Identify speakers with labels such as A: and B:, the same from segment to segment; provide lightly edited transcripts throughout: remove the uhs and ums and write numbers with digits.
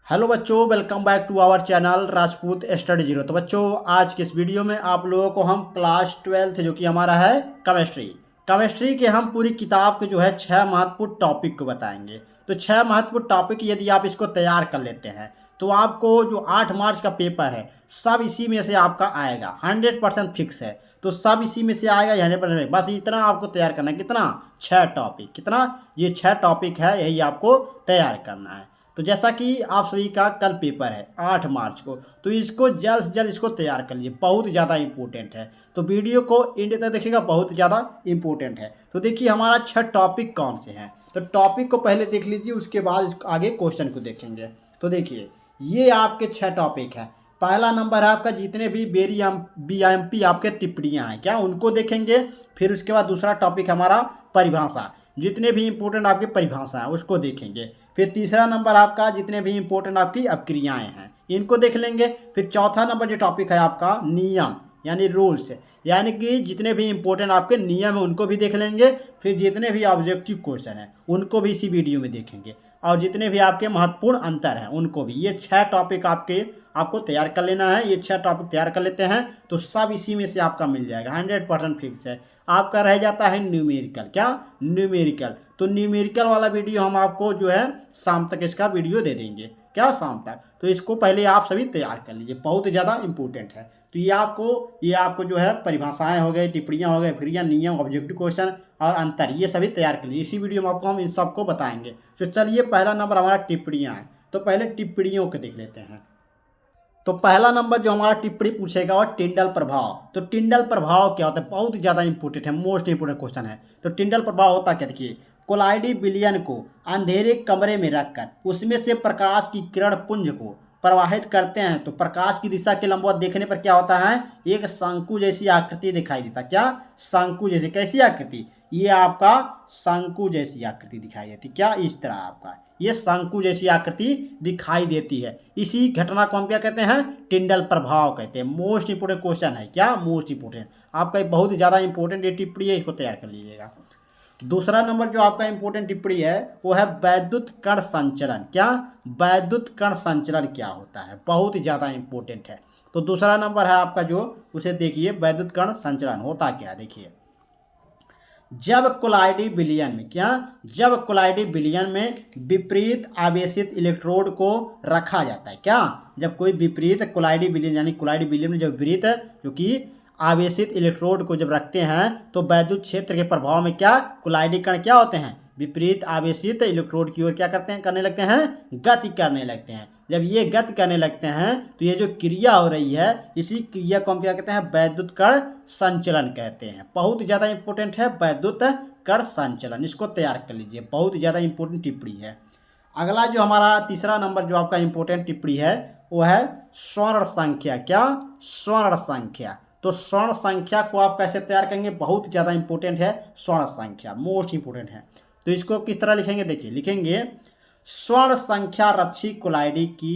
A: Hello बच्चों, welcome back to our channel Rajput study zero. तो बच्चों, आज के इस वीडियो में आप लोगों को हम क्लास 12th जो कि हमारा है केमिस्ट्री के हम पूरी किताब के जो है 6 महत्वपूर्ण टॉपिक को बताएंगे। तो 6 महत्वपूर्ण टॉपिक यदि आप इसको तैयार कर लेते हैं तो आपको जो 8 मार्च का पेपर है सब इसी में से आपका आएगा। 100% फिक्स है, तो सब इसी में से आएगा। 100% बस इतना आपको तैयार करना है। कितना? 6 टॉपिक। कितना? ये 6 टॉपिक है, यही आपको तैयार करना है। तो जैसा कि आप सभी का कल पेपर है 8 मार्च को, तो इसको जल्द से जल्द इसको तैयार कर लीजिए, बहुत ज़्यादा इंपॉर्टेंट है। तो वीडियो को एंड तक देखिएगा, बहुत ज़्यादा इंपॉर्टेंट है। तो देखिए हमारा 6 टॉपिक कौन से हैं। तो टॉपिक को पहले देख लीजिए, उसके बाद आगे क्वेश्चन को देखेंगे। तो देखिए ये आपके 6 टॉपिक हैं। पहला नंबर है आपका जितने भी BMP आपके टिप्पणियाँ हैं क्या, उनको देखेंगे। फिर उसके बाद दूसरा टॉपिक हमारा परिभाषा, जितने भी इंपॉर्टेंट आपकी परिभाषा है उसको देखेंगे। फिर तीसरा नंबर आपका जितने भी इंपॉर्टेंट आपकी अपक्रियाएं हैं इनको देख लेंगे। फिर चौथा नंबर जो टॉपिक है आपका नियम यानी रूल्स, यानी कि जितने भी इंपॉर्टेंट आपके नियम हैं उनको भी देख लेंगे। फिर जितने भी ऑब्जेक्टिव क्वेश्चन हैं उनको भी इसी वीडियो में देखेंगे, और जितने भी आपके महत्वपूर्ण अंतर हैं उनको भी। ये 6 टॉपिक आपको तैयार कर लेना है। ये 6 टॉपिक तैयार कर लेते हैं तो सब इसी में से आपका मिल जाएगा। 100% फिक्स है। आपका रह जाता है न्यूमेरिकल। क्या? न्यूमेरिकल। तो न्यूमेरिकल वाला वीडियो हम आपको जो है शाम तक इसका वीडियो दे देंगे। क्या? शाम तक। तो इसको पहले आप सभी तैयार कर लीजिए, बहुत ज़्यादा इंपॉर्टेंट है। तो ये आपको जो है परिभाषाएं हो गई, टिप्पणियाँ हो गई, क्रिया, नियम, ऑब्जेक्टिव क्वेश्चन और अंतर, ये सभी तैयार कर लीजिए। इसी वीडियो में आपको हम इन सबको बताएंगे। तो चलिए पहला नंबर हमारा टिप्पणियाँ है, तो पहले टिप्पणियों को देख लेते हैं। तो पहला नंबर जो हमारा टिप्पणी पूछेगा और टिंडल प्रभाव। तो टिंडल प्रभाव क्या होता है? बहुत ज़्यादा इंपॉर्टेंट है, मोस्ट इंपोर्टेंट क्वेश्चन है। तो टिंडल प्रभाव होता क्या? देखिए, कोलाइडी विलयन को अंधेरे कमरे में रखकर उसमें से प्रकाश की किरण पुंज को प्रवाहित करते हैं तो प्रकाश की दिशा के लंबवत देखने पर क्या होता है? एक शंकु जैसी आकृति दिखाई देता। क्या? शंकु जैसी। कैसी आकृति? ये आपका शंकु जैसी आकृति दिखाई देती। क्या? इस तरह आपका ये शंकु जैसी आकृति दिखाई देती है। इसी घटना को हम क्या कहते हैं? टिंडल प्रभाव कहते हैं। मोस्ट इंपोर्टेंट क्वेश्चन है। क्या? Most important. आपका बहुत ही ज़्यादा इंपॉर्टेंट ये टिप्पणी है, इसको तैयार कर लीजिएगा। दूसरा नंबर जो आपका इंपॉर्टेंट टिप्पणी है वो है वैद्युत कण संचलन। क्या? वैद्युत कण संचलन क्या होता है? बहुत ही ज़्यादा इंपॉर्टेंट है। तो दूसरा नंबर है आपका जो, उसे देखिए, वैद्युत कण संचलन होता क्या। देखिए, जब कोलाइडी विलयन में क्या, जब कोलाइडी विलयन में विपरीत आवेशित इलेक्ट्रोड को रखा जाता है। क्या? जब कोई विपरीत कोलाइडी विलयन यानी कोलाइडी विलयन में जब विपरीत जो कि आवेशित इलेक्ट्रोड को जब रखते हैं तो वैद्युत क्षेत्र के प्रभाव में क्या, कोलाइडी कण क्या होते हैं? विपरीत आवेशित इलेक्ट्रोड की ओर क्या करते हैं? करने लगते हैं, गति करने लगते हैं। जब ये गति करने लगते हैं तो ये जो क्रिया हो रही है, इसी क्रिया को हम क्या कहते हैं? वैद्युत कण संचलन कहते हैं। बहुत ज़्यादा इंपॉर्टेंट है वैद्युत कण संचलन, इसको तैयार कर लीजिए, बहुत ज़्यादा इंपॉर्टेंट टिप्पणी है। अगला जो हमारा तीसरा नंबर जो आपका इंपॉर्टेंट टिप्पणी है वो है स्वर्ण संख्या। क्या? स्वर्ण संख्या। तो स्वर्ण संख्या को आप कैसे तैयार करेंगे? बहुत ज़्यादा इंपॉर्टेंट है स्वर्ण संख्या, मोस्ट इंपॉर्टेंट है। तो इसको किस तरह लिखेंगे? देखिए, लिखेंगे स्वर्ण संख्या रक्षी कोलाइडी की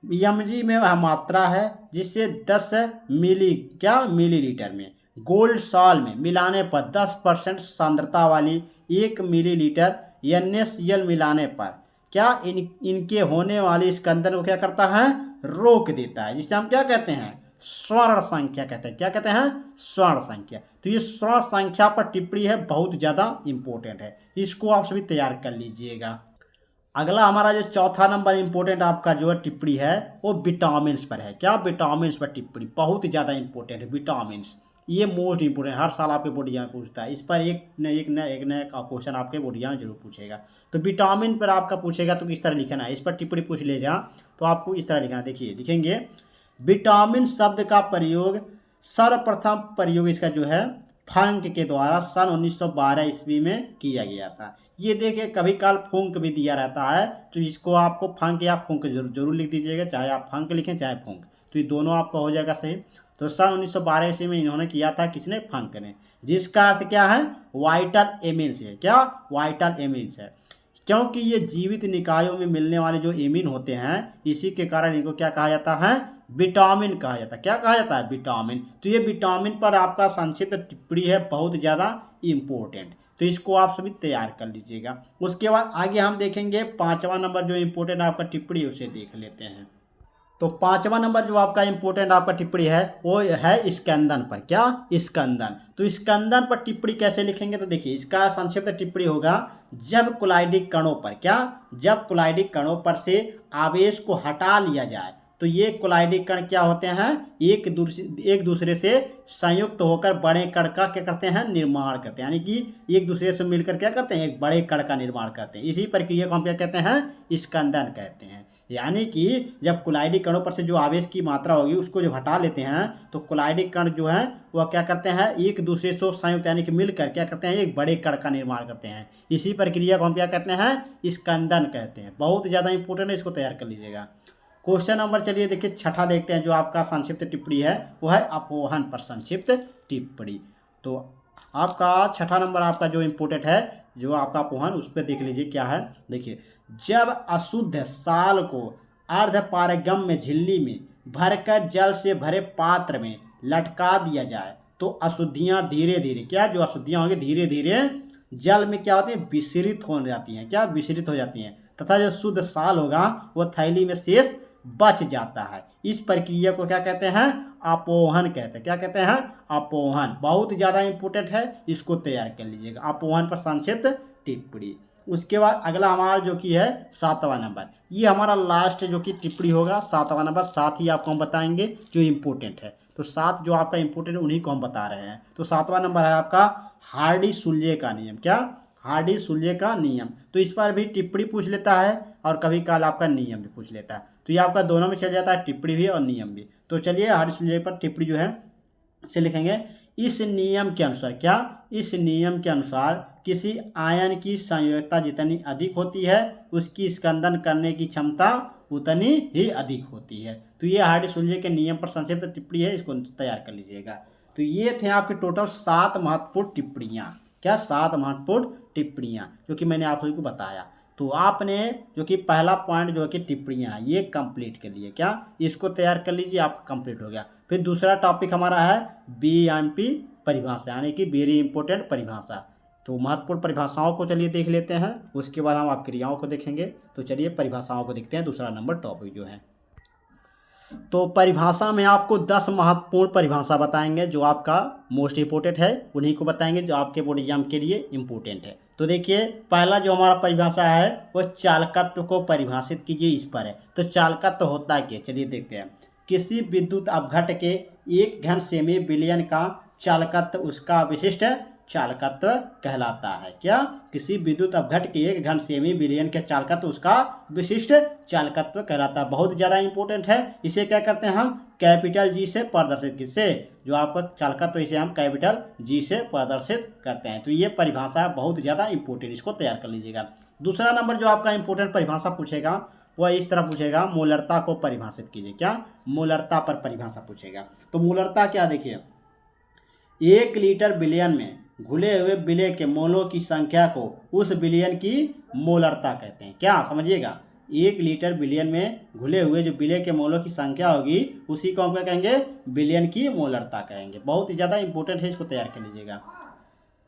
A: mg में वह मात्रा है जिससे 10 मिली क्या मिलीलीटर में गोल्ड सॉल्ट में मिलाने पर 10% सांद्रता वाली 1 मिलीलीटर NaCl मिलाने पर क्या इनके होने वाली स्कंदन को क्या करता है? रोक देता है, जिसे हम क्या कहते हैं? स्वर्ण संख्या कहते हैं। क्या कहते हैं? स्वर्ण संख्या। तो ये स्वर्ण संख्या पर टिप्पणी है, बहुत ज़्यादा इंपॉर्टेंट है, इसको आप सभी तैयार कर लीजिएगा। अगला हमारा जो चौथा नंबर इंपॉर्टेंट आपका जो है टिप्पणी है वो विटामिन्स पर है। क्या? विटामिन्स पर टिप्पणी बहुत ही ज़्यादा इंपॉर्टेंट है। विटामिन्स ये मोस्ट इंपोर्टेंट, हर साल आपके बोर्ड एग्जाम में पूछता है। इस पर एक नया क्वेश्चन आपके बोर्ड एग्जाम में जरूर पूछेगा। तो विटामिन पर आपका पूछेगा तो किस तरह लिखना है, इस पर टिप्पणी पूछ लेगा तो आपको इस तरह लिखना है। देखिए, लिखेंगे विटामिन शब्द का प्रयोग, सर्वप्रथम प्रयोग इसका जो है फंक के द्वारा सन 1912 ईस्वी में किया गया था। ये देखिए, कभी काल फूंक भी दिया रहता है, तो इसको आपको फंक या फूंक जरूर लिख दीजिएगा, चाहे आप फंक लिखें चाहे फूंक, तो ये दोनों आपका हो जाएगा सही। तो सन 1912 ईस्वी में इन्होंने किया था, किसने? फंक ने, जिसका अर्थ क्या है? वाइटल एमिन्स है। क्या? वाइटल एमिन्स है, क्योंकि ये जीवित निकायों में मिलने वाले जो एमिन होते हैं, इसी के कारण इनको क्या कहा जाता है? विटामिन कहा जाता है। क्या कहा जाता है? विटामिन। तो ये विटामिन पर आपका संक्षिप्त टिप्पणी है, बहुत ज़्यादा इंपॉर्टेंट। तो इसको आप सभी तैयार कर लीजिएगा। उसके बाद आगे हम देखेंगे 5वां नंबर जो इम्पोर्टेंट आपका टिप्पणी उसे देख लेते हैं। तो 5वां नंबर जो आपका इम्पोर्टेंट आपका टिप्पणी है वो है स्कंदन पर। क्या? स्कंदन। तो स्कंदन पर टिप्पणी कैसे लिखेंगे? तो देखिए इसका संक्षिप्त टिप्पणी होगा, जब कुलाइडिक कणों पर क्या, जब कुलाइडिक कणों पर से आवेश को हटा लिया जाए तो ये कुलाइडिक कण क्या होते हैं, एक दूसरे से संयुक्त होकर बड़े कण का क्या करते हैं, निर्माण करते हैं। यानी कि एक दूसरे से मिलकर क्या करते हैं, एक बड़े कण का निर्माण करते हैं। इसी प्रक्रिया को हम क्या कहते हैं, स्कंदन कहते हैं। यानी कि जब कुलाइडिक कणों पर से जो आवेश की मात्रा होगी उसको जब हटा लेते हैं तो कुलाइडिक कण जो है वह क्या करते हैं, एक दूसरे से संयुक्त यानी कि मिलकर क्या करते हैं, एक बड़े कण का निर्माण करते हैं। इसी प्रक्रिया को हम क्या कहते हैं, स्कंदन कहते हैं। बहुत ज़्यादा इंपॉर्टेंट है, इसको तैयार कर लीजिएगा। क्वेश्चन नंबर चलिए देखिए छठा देखते हैं, जो आपका संक्षिप्त टिप्पणी है वो है अपोहन पर संक्षिप्त टिप्पणी। तो आपका छठा नंबर आपका जो इम्पोर्टेंट है जो आपका अपोहन, उस पर देख लीजिए क्या है। देखिए, जब अशुद्ध साल को अर्धपारगम्य झिल्ली में भरकर जल से भरे पात्र में लटका दिया जाए तो अशुद्धियाँ धीरे धीरे क्या, जो अशुद्धियाँ होंगी धीरे धीरे जल में क्या होती हैं, विसरित हो जाती हैं। क्या? विसरित हो जाती हैं, तथा जो शुद्ध साल होगा वो थैली में शेष बच जाता है। इस प्रक्रिया को क्या कहते हैं, अपोहन कहते हैं। क्या कहते हैं, अपोहन। बहुत ज़्यादा इंपॉर्टेंट है, इसको तैयार कर लीजिएगा, अपोहन पर संक्षिप्त टिप्पणी। उसके बाद अगला हमारा जो कि है 7वां नंबर, ये हमारा लास्ट जो कि टिप्पणी होगा 7वां नंबर। 7 ही आपको हम बताएंगे जो इम्पोर्टेंट है। तो 7 जो आपका इम्पोर्टेंट उन्हीं को हम बता रहे हैं। तो 7वां नंबर है आपका हार्डी-सुल्जे का नियम। क्या? हार्डी-सुल्जे का नियम। तो इस पर भी टिप्पणी पूछ लेता है और कभी काल आपका नियम भी पूछ लेता है। तो ये आपका दोनों में चल जाता है, टिप्पणी भी और नियम भी। तो चलिए हार्डी-सुल्जे पर टिप्पणी जो है इसे लिखेंगे, इस नियम के अनुसार। क्या? इस नियम के अनुसार किसी आयन की संयोजकता जितनी अधिक होती है उसकी स्कंदन करने की क्षमता उतनी ही अधिक होती है। तो ये हार्डी-सुल्जे के नियम पर संक्षिप्त टिप्पणी है, इसको तैयार कर लीजिएगा। तो ये थे आपके टोटल 7 महत्वपूर्ण टिप्पणियाँ। क्या? 7 महत्वपूर्ण टिप्पणियाँ जो कि मैंने आप सभी को बताया। तो आपने जो कि पहला पॉइंट जो है कि टिप्पणियाँ ये कंप्लीट कर लिए। क्या? इसको तैयार कर लीजिए, आपका कंप्लीट हो गया। फिर दूसरा टॉपिक हमारा है बीएमपी परिभाषा, यानी कि वेरी इंपॉर्टेंट परिभाषा। तो महत्वपूर्ण परिभाषाओं को चलिए देख लेते हैं, उसके बाद हम आप क्रियाओं को देखेंगे। तो चलिए परिभाषाओं को देखते हैं, दूसरा नंबर टॉपिक जो है। तो परिभाषा में आपको 10 महत्वपूर्ण परिभाषा बताएंगे जो आपका मोस्ट इम्पोर्टेंट है, उन्हीं को बताएंगे जो आपके बोर्ड एग्जाम के लिए इम्पोर्टेंट है। तो देखिए पहला जो हमारा परिभाषा है वो चालकत्व को परिभाषित कीजिए, इस पर है। तो चालकत्व होता क्या, चलिए देखते हैं। किसी विद्युत अपघट के 1 घन सेमी बिलियन का चालकत्व उसका विशिष्ट चालकत्व कहलाता है। क्या? किसी विद्युत अपघट के 1 घन सेमी बिलियन के चालकत्व उसका विशिष्ट चालकत्व कहलाता है। बहुत ज़्यादा इंपॉर्टेंट है। इसे क्या करते हैं हम, कैपिटल जी से प्रदर्शित, किससे, जो आपका चालकत्व इसे हम कैपिटल जी से प्रदर्शित करते हैं। तो ये परिभाषा बहुत ज़्यादा इंपॉर्टेंट, इसको तैयार कर लीजिएगा। दूसरा नंबर जो आपका इंपॉर्टेंट परिभाषा पूछेगा वह इस तरह पूछेगा, मोलरता को परिभाषित कीजिए। क्या? मोलरता पर परिभाषा पूछेगा। तो मोलरता क्या, देखिए 1 लीटर विलयन में घुले हुए विलय के मोलों की संख्या को उस विलयन की मोलरता कहते हैं। क्या? समझिएगा, 1 लीटर विलयन में घुले हुए जो विलय के मोलों की संख्या होगी उसी को हम क्या कहेंगे, विलयन की मोलरता कहेंगे। बहुत ही ज़्यादा इंपॉर्टेंट है, इसको तैयार कर लीजिएगा।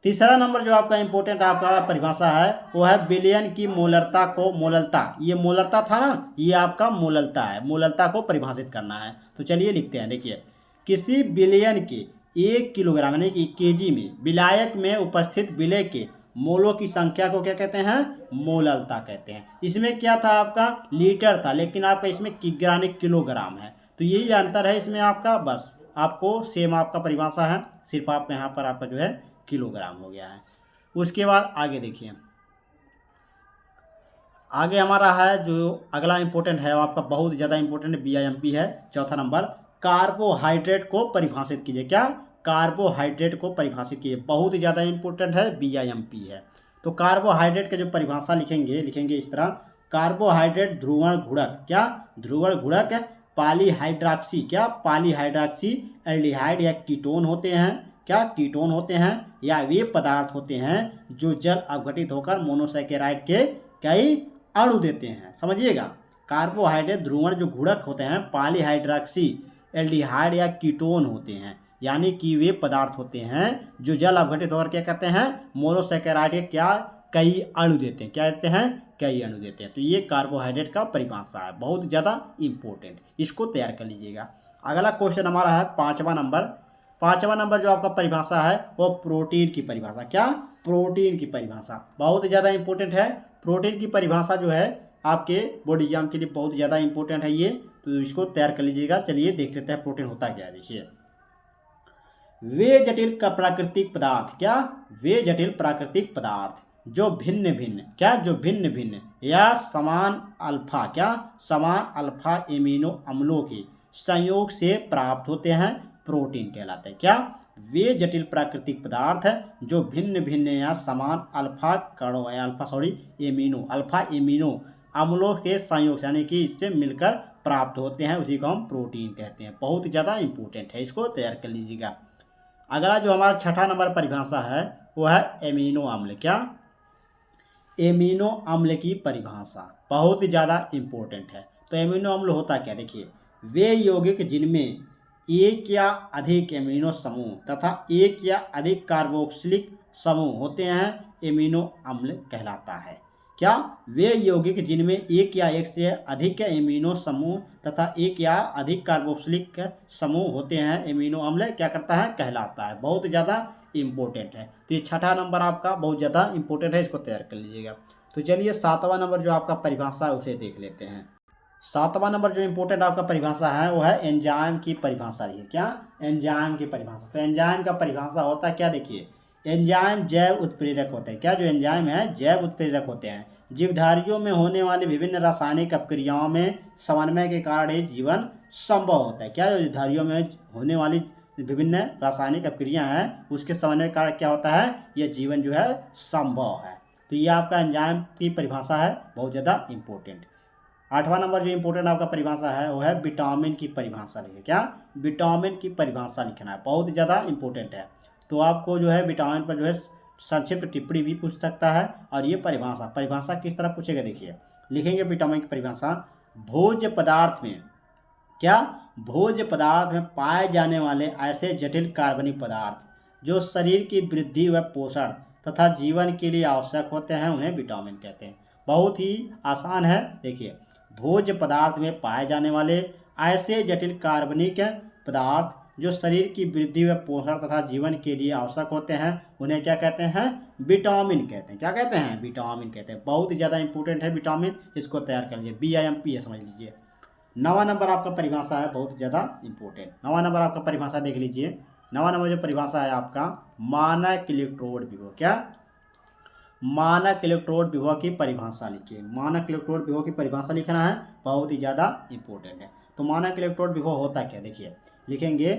A: तीसरा नंबर जो आपका इंपॉर्टेंट आपका परिभाषा है वो है विलयन की मोलरता को, मोललता, ये मोलरता था ना, ये आपका मोललता है, मोललता को परिभाषित करना है। तो चलिए लिखते हैं। देखिए, किसी विलयन के 1 किलोग्राम यानी कि केजी में विलायक में उपस्थित विलय के मोलों की संख्या को क्या कहते हैं, मोललता कहते हैं। इसमें क्या था आपका, लीटर था, लेकिन आपका इसमें किलोग्राम है। तो यही अंतर है इसमें आपका, बस आपको सेम आपका परिभाषा है, सिर्फ आप यहाँ पर आपका जो है किलोग्राम हो गया है। उसके बाद आगे देखिए, आगे हमारा है जो अगला इंपॉर्टेंट है आपका बहुत ज़्यादा इंपॉर्टेंट बीआईएमपी है। चौथा नंबर, कार्बोहाइड्रेट को परिभाषित कीजिए। क्या? कार्बोहाइड्रेट को परिभाषित कीजिए, बहुत ही ज़्यादा इंपॉर्टेंट है, बीआईएमपी है। तो कार्बोहाइड्रेट के जो परिभाषा लिखेंगे इस तरह, कार्बोहाइड्रेट ध्रुवण गुणक। क्या? ध्रुवण गुणक पॉलीहाइड्रॉक्सी, क्या? पॉलीहाइड्रॉक्सी एल्डिहाइड या कीटोन होते हैं। क्या? कीटोन होते हैं या वे पदार्थ होते हैं जो जल अपघटित होकर मोनोसैकेराइड के कई अणु देते हैं। समझिएगा, कार्बोहाइड्रेट ध्रुवण जो गुणक होते हैं पॉलीहाइड्रॉक्सी एल्डिहाइड या कीटोन होते हैं, यानी कि वे पदार्थ होते हैं जो जल अपघटित होकर क्या कहते हैं, मोनोसेकेराइड के क्या कई अणु देते हैं, क्या देते हैं, कई अणु देते हैं। तो ये कार्बोहाइड्रेट का परिभाषा है, बहुत ज़्यादा इंपॉर्टेंट, इसको तैयार कर लीजिएगा। अगला क्वेश्चन हमारा है 5वां नंबर। 5वां नंबर जो आपका परिभाषा है वो प्रोटीन की परिभाषा, क्या, प्रोटीन की परिभाषा बहुत ज़्यादा इंपॉर्टेंट है। प्रोटीन की परिभाषा जो है आपके बोर्ड एग्जाम के लिए बहुत ज़्यादा इंपॉर्टेंट है ये, तो इसको तैयार कर लीजिएगा। चलिए देख लेते हैं प्रोटीन होता क्या है। देखिए, वे जटिल प्राकृतिक पदार्थ, क्या, वे जटिल प्राकृतिक पदार्थ जो भिन्न भिन्न, क्या, जो भिन्न भिन्न या समान अल्फा, क्या, समान अल्फा एमिनो अम्लों के संयोग से प्राप्त होते हैं, प्रोटीन कहलाते हैं। क्या, वे जटिल प्राकृतिक पदार्थ जो भिन्न भिन्न या समान अल्फा कणों या अल्फा एमिनो अम्लों के संयोग से, यानी कि इससे मिलकर प्राप्त होते हैं, उसी को हम प्रोटीन कहते हैं। बहुत ज़्यादा इंपॉर्टेंट है, इसको तैयार कर लीजिएगा। अगला जो हमारा 6ठा नंबर परिभाषा है वो है एमिनो अम्ल, क्या, एमिनो अम्ल की परिभाषा बहुत ज़्यादा इंपॉर्टेंट है। तो एमिनो अम्ल होता क्या, देखिए, वे यौगिक जिनमें एक या अधिक एमिनो समूह तथा एक या अधिक कार्बोक्सिलिक समूह होते हैं, एमिनो अम्ल कहलाता है। क्या, वे यौगिक जिनमें एक या एक से अधिक एमिनो समूह तथा एक या अधिक कार्बोक्सिलिक समूह होते हैं, एमिनो अम्ल क्या करता है, कहलाता है। बहुत ज़्यादा इंपॉर्टेंट है। तो ये 6ठा नंबर आपका बहुत ज़्यादा इंपॉर्टेंट है, इसको तैयार कर लीजिएगा। तो चलिए 7वां नंबर जो आपका परिभाषा है उसे देख लेते हैं। 7वां नंबर जो इंपॉर्टेंट आपका परिभाषा है वो है एंजाइम की परिभाषा। है क्या, एंजाइम की परिभाषा। तो एंजाइम का परिभाषा होता है क्या, देखिए, एंजाइम जैव उत्प्रेरक होते हैं। क्या, जो एंजाइम है जैव उत्प्रेरक होते हैं। जीवधारियों में होने वाली विभिन्न रासायनिक अपक्रियाओं में समन्वय के कारण ही जीवन संभव होता है। क्या, जो जीवधारियों में होने वाली विभिन्न रासायनिक अपक्रिया हैं उसके समन्वय के कारण क्या होता है, यह जीवन जो है संभव है। तो ये आपका एंजाइम की परिभाषा है, बहुत ज़्यादा इंपॉर्टेंट। 8वां नंबर जो इंपॉर्टेंट आपका परिभाषा है वो है विटामिन की परिभाषा लिखिए। क्या, विटामिन की परिभाषा लिखना है, बहुत ज़्यादा इंपॉर्टेंट है। तो आपको जो है विटामिन पर जो है संक्षिप्त टिप्पणी भी पूछ सकता है। और ये परिभाषा किस तरह पूछेगा, देखिए, लिखेंगे विटामिन की परिभाषा, भोज्य पदार्थ में, क्या, भोज्य पदार्थ में पाए जाने वाले ऐसे जटिल कार्बनिक पदार्थ जो शरीर की वृद्धि व पोषण तथा जीवन के लिए आवश्यक होते हैं, उन्हें विटामिन कहते हैं। बहुत ही आसान है। देखिए, भोज्य पदार्थ में पाए जाने वाले ऐसे जटिल कार्बनिक पदार्थ जो शरीर की वृद्धि व पोषण तथा जीवन के लिए आवश्यक होते हैं, उन्हें क्या कहते हैं, विटामिन कहते हैं। क्या कहते हैं, विटामिन कहते हैं। बहुत ही ज़्यादा इंपॉर्टेंट है विटामिन, इसको तैयार कर लीजिए, BIMP है, समझ लीजिए। 9वां नंबर आपका परिभाषा है, बहुत ज़्यादा इंपॉर्टेंट। 9वां नंबर आपका परिभाषा देख लीजिए। 9वां नंबर जो परिभाषा है आपका मानक इलेक्ट्रोड विभव। क्या, मानक इलेक्ट्रोड विभव की परिभाषा लिखिए। मानक इलेक्ट्रोड विभव की परिभाषा लिखना है, बहुत ही ज़्यादा इंपॉर्टेंट है। तो मानक इलेक्ट्रोड विभव होता क्या, देखिए, लिखेंगे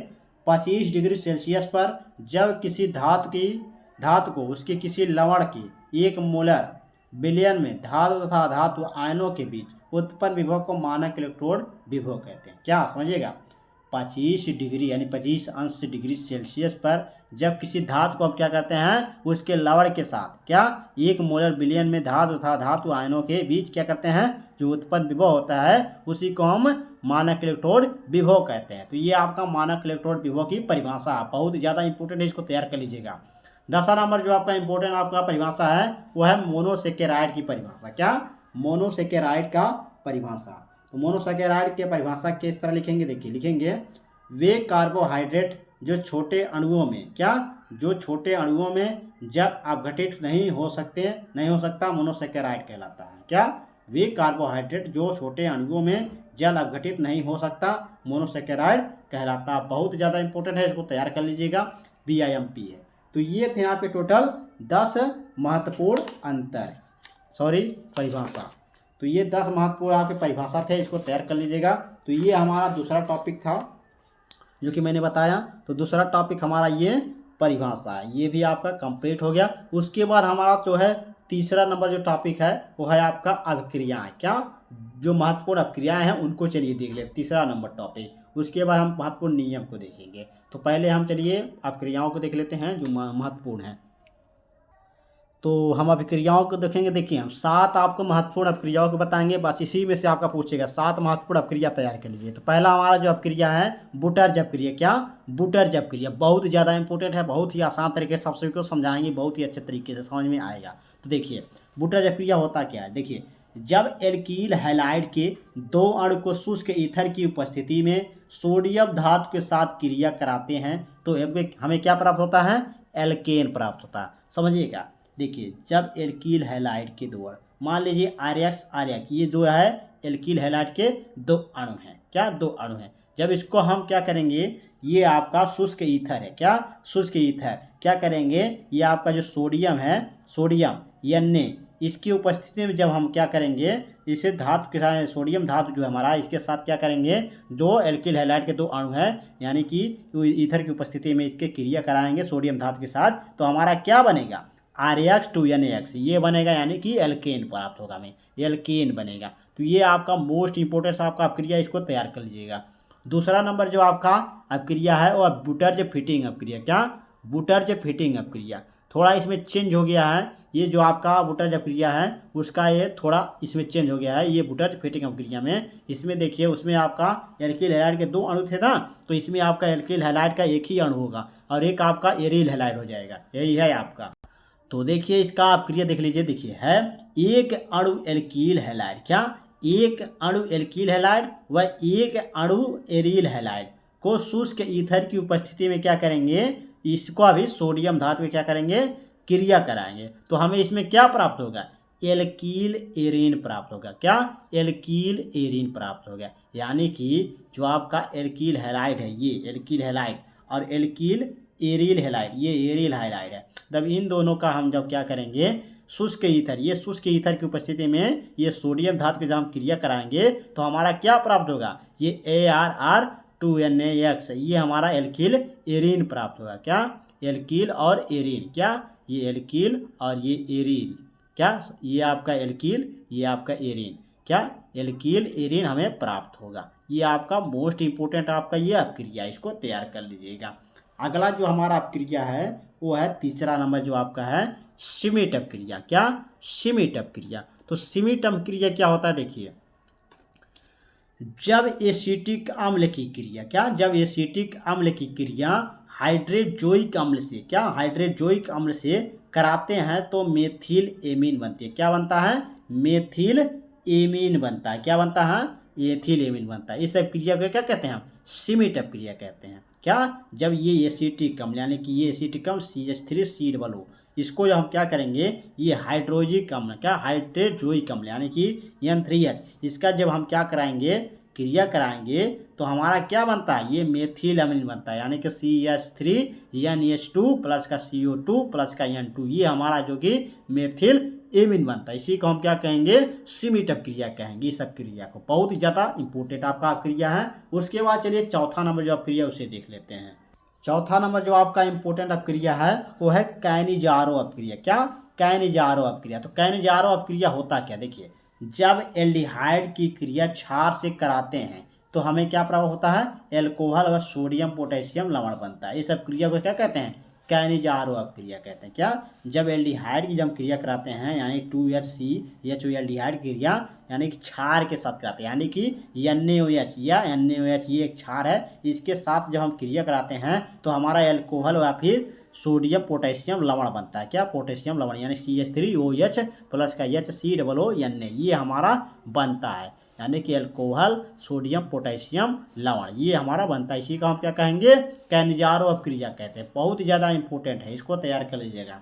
A: 25 डिग्री सेल्सियस पर जब किसी धातु को उसके किसी लवण की 1 मोलर विलयन में धातु तथा धातु आयनों के बीच उत्पन्न विभव को मानक इलेक्ट्रोड विभव कहते हैं। क्या, समझिएगा, 25 डिग्री यानी 25 अंश डिग्री सेल्सियस पर जब किसी धातु को हम क्या करते हैं, उसके लवण के साथ, क्या, 1 मोलर विलयन में धातु तथा धातु आयनों के बीच क्या करते हैं, जो उत्पन्न विभव होता है उसी को हम मानक इलेक्ट्रोड विभव कहते हैं। तो ये आपका मानक इलेक्ट्रोड विभव की परिभाषा है, बहुत ज़्यादा इंपॉर्टेंट है, इसको तैयार कर लीजिएगा। 10वां नंबर जो आपका इंपॉर्टेंट आपका परिभाषा है वो है मोनोसेकेराइड की परिभाषा। क्या, मोनोसेकेराइड का परिभाषा। तो मोनोसेकेराइड की परिभाषा किस तरह लिखेंगे, देखिए, लिखेंगे, वे कार्बोहाइड्रेट जो छोटे अणुओं में, क्या, जो छोटे अणुओं में जल अपघटित नहीं हो सकता, मोनोसेकेराइड कहलाता है। क्या, वे कार्बोहाइड्रेट जो छोटे अणुओं में जल अपघटित नहीं हो सकता, मोनोसेकेराइड कहलाता। बहुत ज़्यादा इंपॉर्टेंट है, इसको तैयार कर लीजिएगा, BIMP है। तो ये थे आपके टोटल 10 महत्वपूर्ण परिभाषा। तो ये 10 महत्वपूर्ण आपके परिभाषा थे, इसको तैयार कर लीजिएगा। तो ये हमारा दूसरा टॉपिक था जो कि मैंने बताया। तो दूसरा टॉपिक हमारा ये परिभाषा है, ये भी आपका कंप्लीट हो गया। उसके बाद हमारा जो है तीसरा नंबर जो टॉपिक है वो है आपका अभिक्रियाएं। क्या, जो महत्वपूर्ण अभिक्रियाएं हैं उनको चलिए देख ले, तीसरा नंबर टॉपिक। उसके बाद हम महत्वपूर्ण नियम को देखेंगे। तो पहले हम चलिए अभिक्रियाओं को देख लेते हैं जो महत्वपूर्ण है। तो हम अभिक्रियाओं को देखेंगे। देखिए हम 7 आपको महत्वपूर्ण अभिक्रियाओं को बताएंगे, बस इसी में से आपका पूछेगा 7 महत्वपूर्ण अभिक्रिया तैयार कर लीजिए। तो पहला हमारा जो अभिक्रिया है बुटर्ज अभिक्रिया। क्या? बुटर्ज अभिक्रिया बहुत ज़्यादा इंपॉर्टेंट है, बहुत ही आसान तरीके से आप सभी को समझाएंगे, बहुत ही अच्छे तरीके से समझ में आएगा। तो देखिए बुटर्ज अभिक्रिया होता क्या है। देखिए जब एल्कील हैलाइड के 2 अणु को शुष्क ईथर की उपस्थिति में सोडियम धातु के साथ क्रिया कराते हैं तो हमें क्या प्राप्त होता है? एल्केन प्राप्त होता है। समझिएगा, देखिए जब एल्कील हैलाइड के 2 अणु, मान लीजिए आर्यक्स आर्यक, ये जो है एल्कील हैलाइड के 2 अणु हैं। क्या? 2 अणु हैं। जब इसको हम क्या करेंगे, ये आपका शुष्क ईथर है। क्या? शुष्क ईथर क्या करेंगे, ये आपका जो सोडियम है, सोडियम Na, इसकी उपस्थिति में जब हम क्या करेंगे, इसे धातु के साथ, सोडियम धातु जो है हमारा, इसके साथ क्या करेंगे, जो एल्कील हैलाइड के 2 अणु हैं यानी कि ईथर की उपस्थिति में इसके क्रिया कराएंगे सोडियम धातु के साथ, तो हमारा क्या बनेगा? RX2NaX, ये बनेगा, यानी कि एल्केन प्राप्त होगा, हमें एल्केन बनेगा। तो ये आपका मोस्ट इंपोर्टेंट आपका अभिक्रिया, इसको तैयार कर लीजिएगा। दूसरा नंबर जो आपका अभिक्रिया है वो बुटर्ज फिटिंग अभिक्रिया। क्या? बुटर्ज फिटिंग अभिक्रिया। थोड़ा इसमें चेंज हो गया है, ये जो आपका बुटर्ज अभिक्रिया है उसका ये थोड़ा इसमें चेंज हो गया है। ये बुटर्ज फिटिंग अभिक्रिया में, इसमें देखिए उसमें आपका एल्कील हैलाइड के 2 अणु थे ना, तो इसमें आपका एल्कील हैलाइड का एक ही अणु होगा और एक आपका एरिल हैलाइड हो जाएगा, यही है आपका। तो देखिए इसका आप क्रिया देख लीजिए। देखिए है एक अणु एल्कील हैलाइड। क्या? एक अणु एल्कील हैलाइड व एक अणु एरिल हैलाइड को शुष्क ईथर की उपस्थिति में क्या करेंगे, इसको अभी सोडियम धातु में क्या करेंगे, क्रिया कराएंगे, तो हमें इसमें क्या प्राप्त होगा? एल्कील एरीन प्राप्त होगा। क्या? एल्कील एरीन प्राप्त होगा। यानी कि जो आपका एल्कील हैलाइड है, ये एल्कील हैलाइड और एल्कील एरिल हैलाइड, ये एरिल हैलाइड है, तब इन दोनों का हम जब क्या करेंगे, शुष्क ईथर, ये शुष्क ईथर की उपस्थिति में ये सोडियम धातु के जब हम क्रिया कराएंगे तो हमारा क्या प्राप्त होगा? ये ArR2NaX, ये हमारा एल्कील एरीन प्राप्त होगा। क्या? एल्कील और एरीन। क्या? ये एल्कील और ये एरीन। क्या? ये आपका एल्कील, ये आपका एरीन। क्या? एल्कील एरीन हमें प्राप्त होगा। ये आपका मोस्ट इंपोर्टेंट आपका ये अभिक्रिया, इसको तैयार कर लीजिएगा। अगला जो हमारा अभिक्रिया है वो है तीसरा नंबर जो आपका है श्मिट अभिक्रिया। क्या? श्मिट अभिक्रिया। तो श्मिट अभिक्रिया क्या होता है? देखिए जब एसिटिक अम्ल की क्रिया, क्या? जब एसिटिक अम्ल की क्रिया हाइड्रोजोइक अम्ल से, क्या? हाइड्रोजोइक अम्ल से कराते हैं तो मेथिल एमीन बनती है। क्या बनता है? मेथिल एमीन बनता है। क्या बनता है? एथिल एमीन बनता है। इस अभिक्रिया को क्या कहते हैं हम? श्मिट अभिक्रिया कहते हैं। क्या? जब ये एसिटिक अम्ल, यानी कि ये एसिटिक अम्ल CH3COO, इसको जब हम क्या करेंगे, ये हाइड्रोजिक अम्ल, क्या? हाइड्रोजोइक अम्ल यानी कि N3H, इसका जब हम क्या कराएंगे, क्रिया कराएंगे तो हमारा क्या बनता है? ये मेथिल अमीन बनता है, यानी कि CH3NH2 प्लस का CO2 प्लस का N2, ये हमारा जो कि मेथिल एमीन बनता है। इसी को हम क्या कहेंगे? श्मिट अभिक्रिया कहेंगे। इस अभिक्रिया को बहुत ही ज़्यादा इंपॉर्टेंट आपका अभिक्रिया है। उसके बाद चलिए चौथा नंबर जो अभिक्रिया उसे देख लेते हैं। चौथा नंबर जो आपका इंपॉर्टेंट अभिक्रिया है वो है कैनिजारो अभिक्रिया। क्या? कैनिजारो अभिक्रिया। तो कैनिजारो अभिक्रिया होता क्या? देखिए जब एल्डिहाइड की क्रिया क्षार से कराते हैं तो हमें क्या प्राप्त होता है? एल्कोहल व सोडियम पोटेशियम लवण बनता है। इस अभिक्रिया को क्या कहते हैं? कैनिजारो अभिक्रिया कहते हैं। क्या? जब एल्डिहाइड की जब क्रिया कराते हैं, यानी 2HCHO एल्डिहाइड क्रिया, यानी कि क्षार के साथ कराते हैं, यानी कि NaOH या NaOH, ये एक क्षार है, इसके साथ जब हम क्रिया कराते हैं तो हमारा एल्कोहल या फिर सोडियम पोटेशियम लवण बनता है। क्या? पोटेशियम लवण, यानी CH3OH प्लस का HCOONA, ये हमारा बनता है, यानी कि अल्कोहल सोडियम पोटेशियम लवण, ये हमारा बनता है। इसी का हम क्या कहेंगे? कैनिजारो अभिक्रिया कहते हैं। बहुत ही ज़्यादा इंपॉर्टेंट है, इसको तैयार कर लीजिएगा।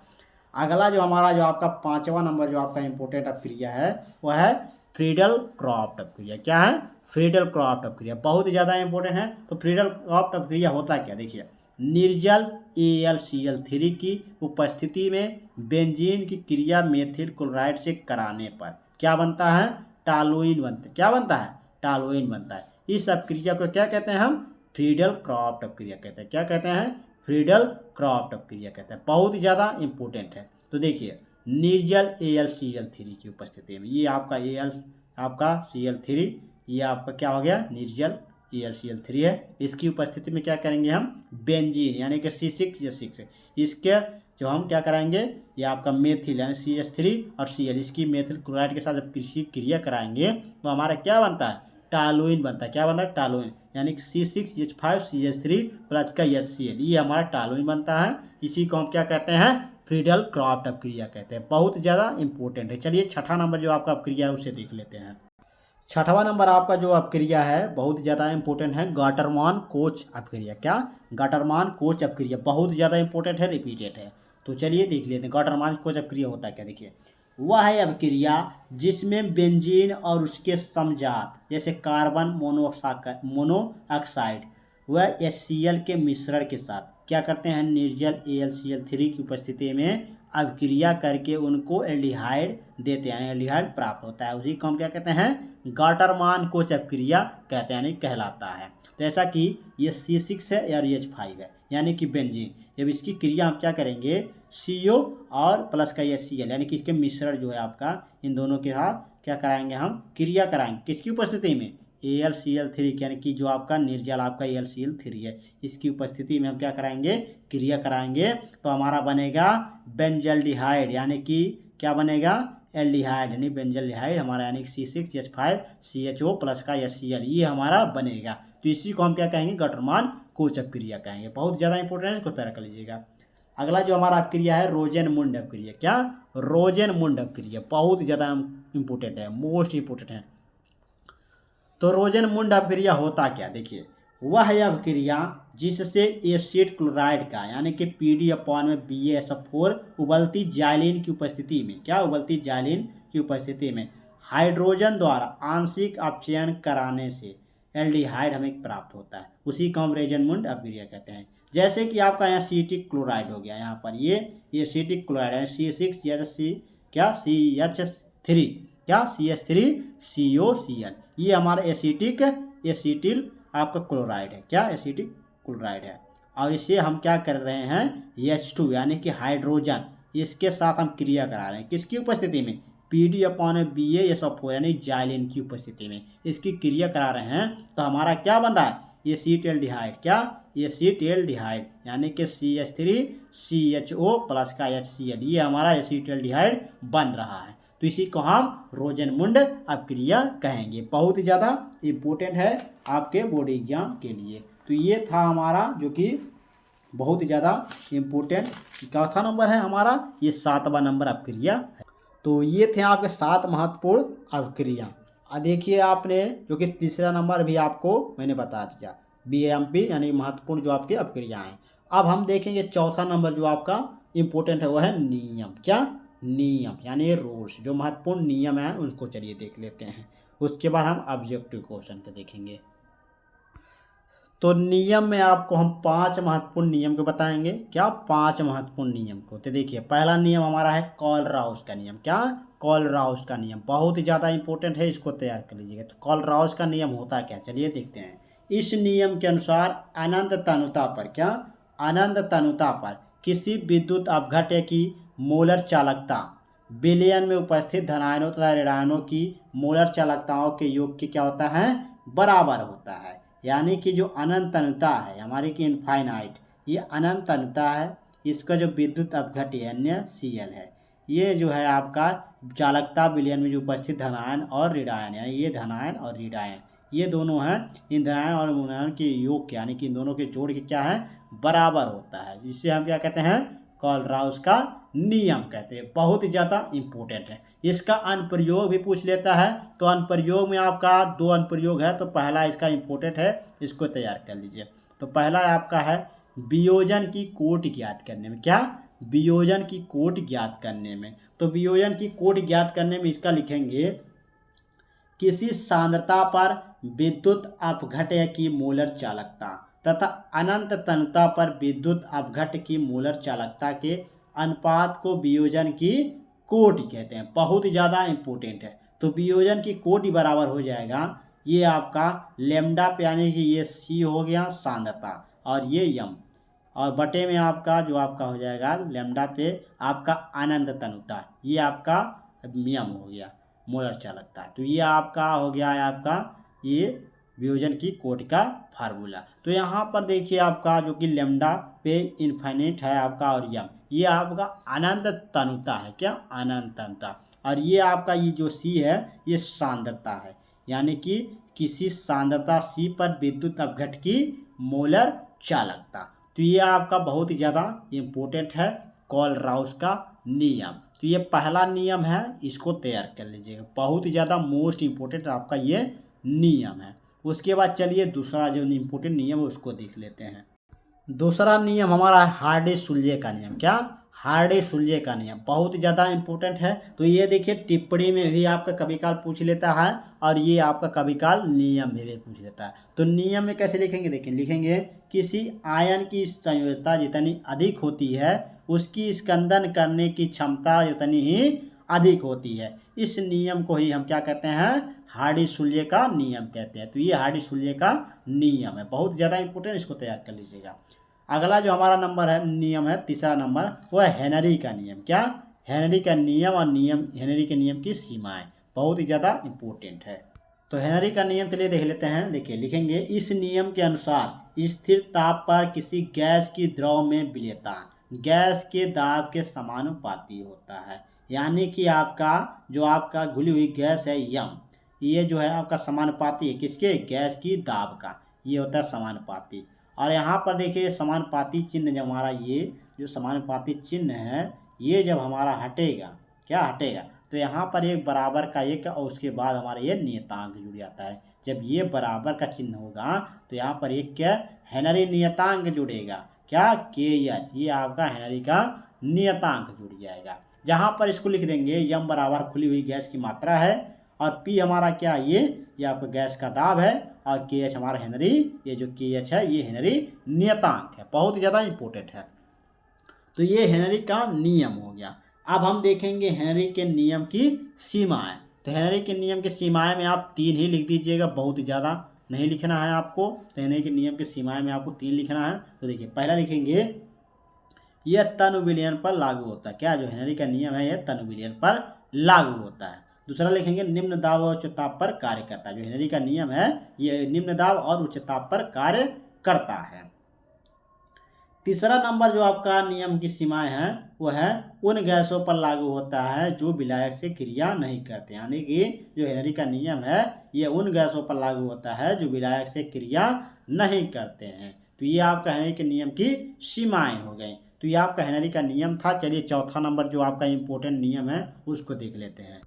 A: अगला जो हमारा जो आपका 5वां नंबर जो आपका इंपॉर्टेंट अभिक्रिया है वह है फ्रीडल क्रॉफ्ट अभिक्रिया। क्या है? फ्रीडल क्रॉफ्ट अभिक्रिया बहुत ही ज़्यादा इंपॉर्टेंट है। तो फ्रीडल क्रॉफ्ट अभिक्रिया होता क्या? देखिए निर्जल AlCl3 की उपस्थिति में बेंजीन की क्रिया मेथिल क्लोराइड से कराने पर क्या बनता है? टालुइन बनता है। क्या बनता है? टालुइन बनता है। इस अभिक्रिया को क्या कहते हैं हम? फ्रीडल क्रॉफ्ट अभिक्रिया कहते हैं। क्या कहते हैं? फ्रीडल क्रॉफ्ट अभिक्रिया कहते हैं। बहुत ही ज़्यादा इंपॉर्टेंट है। तो देखिए निर्जल AlCl3 की उपस्थिति में, ये आपका आपका Cl3, ये आपका क्या हो गया? निर्जल AlCl3 है। इसकी उपस्थिति में क्या करेंगे हम? बेंजीन, यानी कि C6H6, इसके जो हम क्या कराएंगे, ये आपका मेथिल यानी CH3 और Cl, इसकी मेथिल क्लोराइड के साथ जब किसी क्रिया कराएंगे तो हमारा क्या बनता है, टॉलुइन बनता है। क्या बनता है, टॉलुइन, यानी कि C6H5CH3 प्लस का HCl, ये हमारा टॉलुइन बनता है। इसी को हम क्या कहते हैं, फ्रीडल क्रॉफ्ट अपक्रिया कहते हैं। बहुत ज़्यादा इंपॉर्टेंट है। चलिए छठा नंबर जो आपका अपक्रिया है उसे देख लेते हैं। छठवां नंबर आपका जो अपक्रिया है बहुत ज़्यादा इंपॉर्टेंट है, गाटरमान कोच अपक्रिया। क्या, गाटरमान कोच अपक्रिया बहुत ज़्यादा इंपॉर्टेंट है, रिपीटेड है। तो चलिए देख लेते हैं गाटरमान कोच अपक्रिया होता है क्या। देखिए, वह है अपक्रिया जिसमें बेंजीन और उसके समजात जैसे कार्बन मोनोऑक्साइड व HCl के मिश्रण के साथ क्या करते हैं, निर्जल AlCl3 की उपस्थिति में अपक्रिया करके उनको एल्डिहाइड देते हैं, एल्डिहाइड प्राप्त होता है। उसी को हम क्या कहते हैं, गाटरमान कोच अपक्रिया कहते हैं, यानी कहलाता है। तो ऐसा कि ये C6 है और H5 है, यानी कि बेंजीन। जब इसकी क्रिया हम क्या करेंगे, CO और प्लस का HCl यानी कि इसके मिश्रण जो है आपका, इन दोनों के साथ क्या कराएंगे, हम क्रिया कराएंगे। किसकी उपस्थिति में, AlCl3, यानी कि जो आपका निर्जल आपका AlCl3 है, इसकी उपस्थिति में हम क्या कराएंगे, क्रिया कराएंगे। तो हमारा बनेगा बेंजल्डिहाइड, यानी कि क्या बनेगा, एल्डिहाइड, यानी बेंजल्डिहाइड हमारा, यानी कि C6H5CHO प्लस का HCl, ये हमारा बनेगा। तो इसी को हम क्या कहेंगे, गाटरमान कोच अपक्रिया कहेंगे। बहुत ज़्यादा इंपॉर्टेंट है, इसको तैयार कर लीजिएगा। अगला जो हमारा अपक्रिया है, रोजेनमुंड अपक्रिया। क्या, रोजेनमुंड अपक्रिया बहुत ज़्यादा इंपॉर्टेंट है, मोस्ट इंपॉर्टेंट है। तो रोजेनमुंड अपक्रिया होता क्या, देखिए, वह है अपक्रिया जिससे एसिड क्लोराइड का यानी कि PD/BaSO4 उबलती जाइलिन की उपस्थिति में, क्या, उबलती जाइलिन की उपस्थिति में हाइड्रोजन द्वारा आंशिक अपचयन कराने से एल्डिहाइड हमें प्राप्त होता है। उसी को हम रोजेनमुंड अपक्रिया कहते हैं। जैसे कि आपका यहाँ एसिटिक क्लोराइड हो गया, यहाँ पर ये एसिटिक क्लोराइड है C6H क्या CH3 क्या CH3COCl, ये हमारा एसिटिल आपका क्लोराइड है। क्या, एसिटिक क्लोराइड है। और इसे हम क्या कर रहे हैं, H2 यानी कि हाइड्रोजन, इसके साथ हम क्रिया करा रहे हैं। किसकी उपस्थिति में, PD/BaSO4 यानी जाइलिन की उपस्थिति में इसकी क्रिया करा रहे हैं। तो हमारा क्या बन रहा है, एसिटेल्डिहाइड। क्या, एसिटेल्डिहाइड, यानी कि CH3CHO प्लस का HCl, ये हमारा एसिटेल्डिहाइड बन रहा है। तो इसी को हम रोजेनमुंड अपक्रिया कहेंगे। बहुत ही ज़्यादा इम्पोर्टेंट है आपके बोर्ड एग्जाम के लिए। तो ये था हमारा जो कि बहुत ही ज़्यादा इम्पोर्टेंट। चौथा नंबर है हमारा, ये 7वां नंबर अपक्रिया है। तो ये थे आपके 7 महत्वपूर्ण अपक्रिया। देखिए आपने जो कि तीसरा नंबर भी आपको मैंने बता दिया, BAMP यानी महत्वपूर्ण जो आपके अपक्रिया हैं। अब हम देखेंगे चौथा नंबर जो आपका इम्पोर्टेंट है, वह है नियम। क्या, नियम यानी रूल्स, जो महत्वपूर्ण नियम है उनको चलिए देख लेते हैं। उसके बाद हम ऑब्जेक्टिव क्वेश्चन को देखेंगे। तो नियम में आपको हम 5 महत्वपूर्ण नियम को बताएंगे। क्या, 5 महत्वपूर्ण नियम को। तो देखिए, पहला नियम हमारा है कॉलराउस का नियम। क्या, कॉलराउस का नियम बहुत ही ज़्यादा इंपॉर्टेंट है, इसको तैयार कर लीजिएगा। तो कॉलराउस का नियम होता क्या, चलिए देखते हैं। इस नियम के अनुसार अनंत तनुता पर, क्या, अनंत तनुता पर किसी विद्युत अपघट्य की मोलर चालकता विलयन में उपस्थित धनायनों तथा ऋणायनों की मोलर चालकताओं के योग के क्या होता है, बराबर होता है। यानी कि जो अनंत तनुता है हमारी की इनफाइनाइट, ये अनंत तनुता है। इसका जो विद्युत अपघट्य NaCl है, ये जो है आपका चालकता विलयन में जो उपस्थित धनायन और ऋणायन, यानी ये धनायन और ऋणायन, ये दोनों हैं, इन धनायन और ऋणायन के योग यानी कि इन दोनों के जोड़ के क्या है, बराबर होता है। जिससे हम क्या कहते हैं, कॉलराउस का नियम कहते हैं। बहुत ही ज़्यादा इम्पोर्टेंट है। इसका अनुप्रयोग भी पूछ लेता है। तो अनुप्रयोग में आपका 2 अनुप्रयोग है। तो पहला इसका इम्पोर्टेंट है, इसको तैयार कर लीजिए। तो पहला आपका है वियोजन की कोटि ज्ञात करने में। क्या, वियोजन की कोटि ज्ञात करने में। तो वियोजन की कोटि ज्ञात करने में इसका लिखेंगे, किसी सांद्रता पर विद्युत अपघट्य की मोलर चालकता तथा अनंत तनुता पर विद्युत अपघट्य की मोलर चालकता के अनुपात को वियोजन की कोटि कहते हैं। बहुत ही ज़्यादा इम्पोर्टेंट है। तो वियोजन की कोटि बराबर हो जाएगा, ये आपका लेमडा पे, यानी कि ये C हो गया सांद्रता और ये यम, और बटे में आपका जो आपका हो जाएगा लेमडा पे आपका अनंत तनुता, ये आपका यम हो गया मोलर चालकता। तो ये आपका हो गया है आपका ये वियोजन की कोटि का फार्मूला। तो यहाँ पर देखिए आपका जो कि लेमडा पे इन्फिनिट है आपका, और यम ये आपका अनंत तनुता है, क्या अनंत तनुता। और ये आपका ये जो सी है ये सांद्रता है, यानी कि किसी सांद्रता सी पर विद्युत अपघट की मोलर चालकता। तो ये आपका बहुत ही ज़्यादा इम्पोर्टेंट है, कोलराउस का नियम। तो ये पहला नियम है, इसको तैयार कर लीजिएगा, बहुत ही ज़्यादा मोस्ट इम्पोर्टेंट आपका ये नियम है। उसके बाद चलिए दूसरा जो इम्पोर्टेंट नियम है उसको देख लेते हैं। दूसरा नियम हमारा है हार्डी-सुलजे का नियम। क्या? हार्डी-सुलजे का नियम बहुत ही ज़्यादा इम्पोर्टेंट है। तो ये देखिए टिप्पणी में भी आपका कभी काल पूछ लेता है, और ये आपका कभी काल नियम में भी पूछ लेता है। तो नियम में कैसे लिखेंगे, देखिए लिखेंगे किसी आयन की संयोजकता जितनी अधिक होती है उसकी स्कंदन करने की क्षमता उतनी ही अधिक होती है। इस नियम को ही हम क्या कहते हैं, हार्डी-सुलजे का नियम कहते हैं। तो ये हार्डी-सुलजे का नियम है, बहुत ज़्यादा इंपॉर्टेंट, इसको तैयार कर लीजिएगा। अगला जो हमारा नंबर है नियम है तीसरा नंबर, वो है हेनरी का नियम। क्या? हेनरी का नियम, और नियम हेनरी के नियम की सीमाएं बहुत ही ज़्यादा इम्पोर्टेंट है। तो हेनरी का नियम चलिए देख लेते हैं। देखिए लिखेंगे इस नियम के अनुसार स्थिर ताप पर किसी गैस की द्रव में विलेयता गैस के दाब के समानुपाती होता है। यानी कि आपका जो आपका घुली हुई गैस है यम, ये जो है आपका समानुपाती है किसके, गैस की दाब का, ये होता है समानुपाती। और यहाँ पर देखिए समानुपाती चिन्ह जब हमारा ये जो समानुपाती चिन्ह है ये जब हमारा हटेगा, क्या हटेगा, तो यहाँ पर एक बराबर का एक और उसके बाद हमारा ये नियतांक जुड़ जाता है। जब ये बराबर का चिन्ह होगा तो यहाँ पर एक क्या, हेनरी नियतांक जुड़ेगा, क्या, के एच, ये आपका हेनरी का नियतांक जुड़ जाएगा। जहाँ पर इसको लिख देंगे यम बराबर खुली हुई गैस की मात्रा है, और पी हमारा क्या, ये आपका गैस का दाब है, और के एच हमारा हेनरी, ये जो के एच है ये हेनरी नियतांक है, बहुत ही ज़्यादा इंपॉर्टेंट है। तो ये हेनरी का नियम हो गया। अब हम देखेंगे हेनरी के नियम की सीमाएं। तो हेनरी के नियम की सीमाएं में आप 3 ही लिख दीजिएगा, बहुत ही ज़्यादा नहीं लिखना है आपको। तो हेनरी के नियम की सीमाएं में आपको 3 लिखना है। तो देखिए पहला लिखेंगे यह तनु विलयन पर लागू होता है। क्या? जो हेनरी का नियम है यह तनु विलयन पर लागू होता है। दूसरा लिखेंगे निम्न दाब और उच्च ताप पर कार्य करता है। जो हेनरी का नियम है ये निम्न दाब और उच्च ताप पर कार्य करता है। तीसरा नंबर जो आपका नियम की सीमाएं हैं वो है उन गैसों पर लागू होता है जो विलायक से क्रिया नहीं करते। यानी कि जो हेनरी का नियम है ये उन गैसों पर लागू होता है जो विलायक से क्रिया नहीं करते हैं। तो ये आपका हेनरी के नियम की सीमाएं हो गई। तो ये आपका हेनरी का नियम था। चलिए चौथा नंबर जो आपका इम्पोर्टेंट नियम है उसको देख लेते हैं।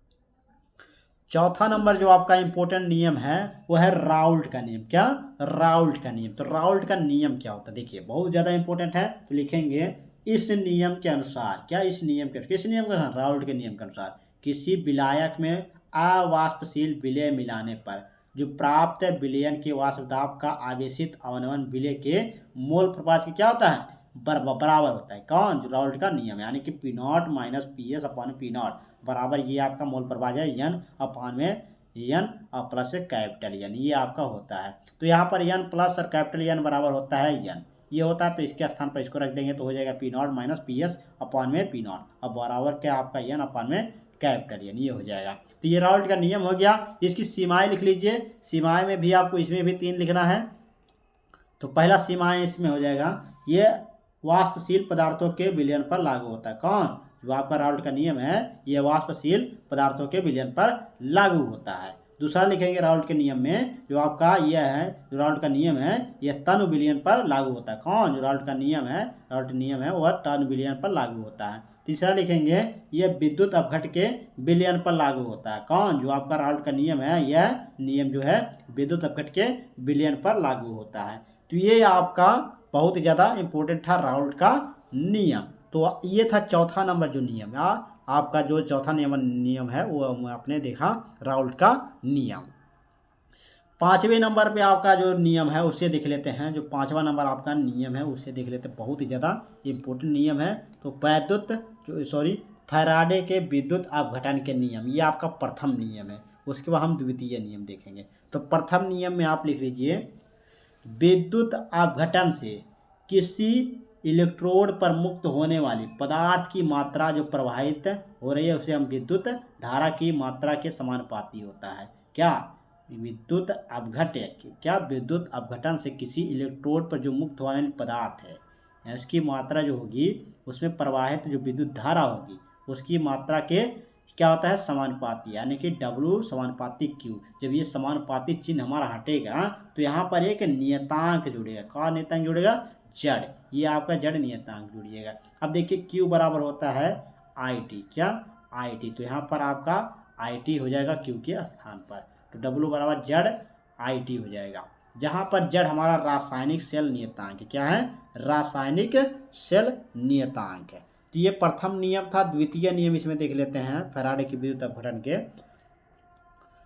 A: चौथा नंबर जो आपका इम्पोर्टेंट नियम है वो है राउल्ट का नियम। क्या? राउल्ट का नियम। तो राउल्ट का नियम क्या होता है, देखिए बहुत ज़्यादा इंपॉर्टेंट है। तो लिखेंगे इस नियम के अनुसार, क्या, इस नियम के, किस नियम के अनुसार, राउल्ट के नियम के अनुसार किसी विलायक में अवाष्पशील विलय मिलाने पर जो प्राप्त विलयन के वाष्प दाब का आवेशित अवनमन विलय के मोल प्रभाव की क्या होता है, बराबर होता है। कौन? जो राउल्ट का नियम, यानी कि P not minus P S upon P not बराबर ये आपका मोल प्रभाव है एन अपॉन में एन और प्लस कैपिटल एन, ये आपका होता है। तो यहाँ पर एन प्लस और कैपिटल एन बराबर होता है एन, ये होता है। तो इसके स्थान पर इसको रख देंगे तो हो जाएगा P not minus P S upon में पी नॉट और बराबर क्या आपका एन अपॉन में कैपिटल एन, ये हो जाएगा। तो ये राउल्ट का नियम हो गया। इसकी सीमाएं लिख लीजिए। सीमाएं में भी आपको इसमें भी 3 लिखना है। तो पहला सीमाएं इसमें हो जाएगा ये वाष्पशील पदार्थों के विलयन पर लागू होता है। कौन? जो आपका राउल्ट का नियम है ये वाष्पशील पदार्थों के विलयन पर लागू होता है। दूसरा लिखेंगे राउल्ट के नियम में जो आपका यह है, जो राउल्ट का नियम है यह तनु विलयन पर लागू होता है। कौन? जो राउल्ट का नियम है, राउल्ट नियम है वह तनु विलयन पर लागू होता है। तीसरा लिखेंगे यह विद्युत अपघट के विलयन पर लागू होता है। कौन? जो आपका राउल्ट का नियम है यह नियम जो है विद्युत अपघट के विलयन पर लागू होता है। तो ये आपका बहुत ही ज़्यादा इम्पोर्टेंट था राउल्ट का नियम। तो ये था चौथा नंबर जो नियम है आपका, जो चौथा नियम है वो आपने देखा राउल्ट का नियम। 5वें नंबर पे आपका जो नियम है उसे देख लेते हैं। जो 5वां नंबर आपका नियम है उसे देख लेते हैं, बहुत ही ज़्यादा इम्पोर्टेंट नियम है। तो फैराडे के विद्युत अपघटन के नियम, ये आपका प्रथम नियम है। उसके बाद हम द्वितीय नियम देखेंगे। तो प्रथम नियम में आप लिख लीजिए विद्युत अपघटन से किसी इलेक्ट्रोड पर मुक्त होने वाली पदार्थ की मात्रा जो प्रवाहित हो रही है उसे हम विद्युत धारा की मात्रा के समानुपाती होता है। क्या? विद्युत अपघट्य, क्या विद्युत अपघटन से किसी इलेक्ट्रोड पर जो मुक्त होने वाली पदार्थ है या उसकी मात्रा जो होगी उसमें प्रवाहित जो विद्युत धारा होगी उसकी मात्रा के क्या होता है समानुपाती, यानी कि W समानुपाती Q। जब ये समानुपाती चिन्ह हमारा हटेगा तो यहाँ पर एक नियतांक जुड़ेगा। कौन नियतांक जुड़ेगा? जड़। ये आपका जड़ नियतांक जुड़िएगा। अब देखिए Q बराबर होता है IT, क्या IT, तो यहाँ पर आपका IT हो जाएगा Q के स्थान पर, तो W बराबर जड़ IT हो जाएगा। जहाँ पर जड़ हमारा रासायनिक सेल नियतांक क्या है? रासायनिक सेल नियतांक है। तो ये प्रथम नियम था। द्वितीय नियम इसमें देख लेते हैं फैराडे की विद्युत अपघटन के।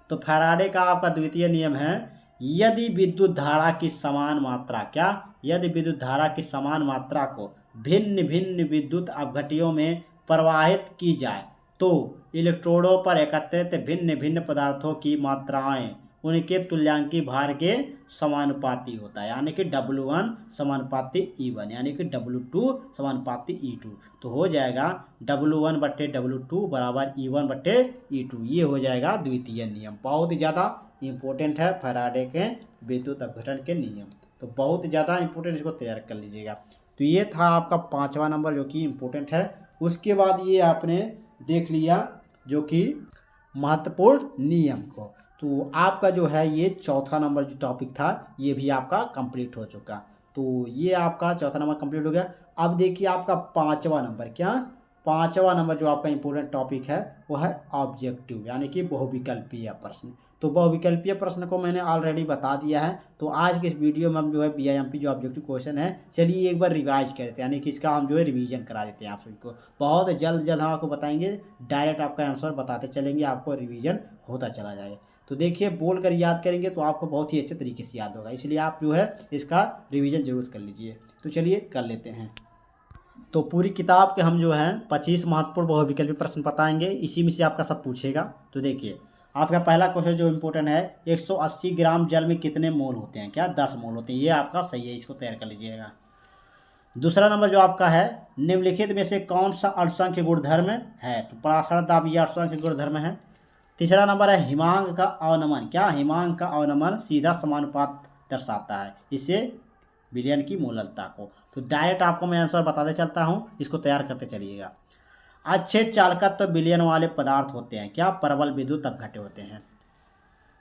A: तो फैराडे का आपका द्वितीय नियम है, यदि विद्युत धारा की समान मात्रा, क्या, यदि विद्युत धारा की समान मात्रा को भिन्न भिन्न विद्युत अपघट्यों में प्रवाहित की जाए तो इलेक्ट्रोडों पर एकत्रित भिन्न भिन्न पदार्थों की मात्राएं उनके तुल्यांकी भार के समानुपाती होता है, यानी कि W1 समानुपाती E1, यानी कि W2 समानुपाती E2। तो हो जाएगा W1 बट्टे W2 बराबर E1 बट्टे E2। ये हो जाएगा द्वितीय नियम। बहुत ही ज़्यादा इम्पोर्टेंट है फैराडे के विद्युत अपघटन के नियम, तो बहुत ज़्यादा इम्पोर्टेंट, इसको तैयार कर लीजिएगा। तो ये था आपका 5वां नंबर जो कि इम्पोर्टेंट है। उसके बाद ये आपने देख लिया जो कि महत्वपूर्ण नियम को। तो आपका जो है ये चौथा नंबर जो टॉपिक था ये भी आपका कंप्लीट हो चुका। तो ये आपका चौथा नंबर कंप्लीट हो गया। अब देखिए आपका 5वां नंबर, क्या 5वां नंबर जो आपका इंपॉर्टेंट टॉपिक है वो है ऑब्जेक्टिव, यानी कि बहुविकल्पीय प्रश्न। तो बहुविकल्पीय प्रश्न को मैंने ऑलरेडी बता दिया है। तो आज के इस वीडियो में हम जो है BIMP जो ऑब्जेक्टिव क्वेश्चन है, चलिए एक बार रिवाइज कर देते हैं, यानी कि इसका हम जो है रिवीजन करा देते हैं आप सभी को। बहुत जल्द हम आपको बताएंगे, डायरेक्ट आपका आंसर बताते चलेंगे, आपको रिवीजन होता चला जाएगा। तो देखिए बोल कर याद करेंगे तो आपको बहुत ही अच्छे तरीके से याद होगा, इसलिए आप जो है इसका रिवीजन जरूर कर लीजिए। तो चलिए कर लेते हैं। तो पूरी किताब के हम जो हैं 25 महत्वपूर्ण बहुविकल्पी प्रश्न बताएंगे, इसी में से आपका सब पूछेगा। तो देखिए आपका पहला क्वेश्चन जो इम्पोर्टेंट है, 180 ग्राम जल में कितने मोल होते हैं? क्या 10 मोल होते हैं। ये आपका सही है, इसको तैयार कर लीजिएगा। दूसरा नंबर जो आपका है, निम्नलिखित में से कौन सा अल्पसंख्य गुणधर्म है? तो पराशर दाब ये अल्पसंख्य गुणधर्म है। तीसरा नंबर है हिमांक का अवनमन, क्या हिमांक का अवनमन सीधा समानुपात दर्शाता है, इससे विलयन की मूललता को। तो डायरेक्ट आपको मैं आंसर बताते चलता हूँ, इसको तैयार करते चलिएगा। अच्छे चालकत्व विलयन वाले पदार्थ होते हैं, क्या प्रबल विद्युत अपघट्य होते हैं।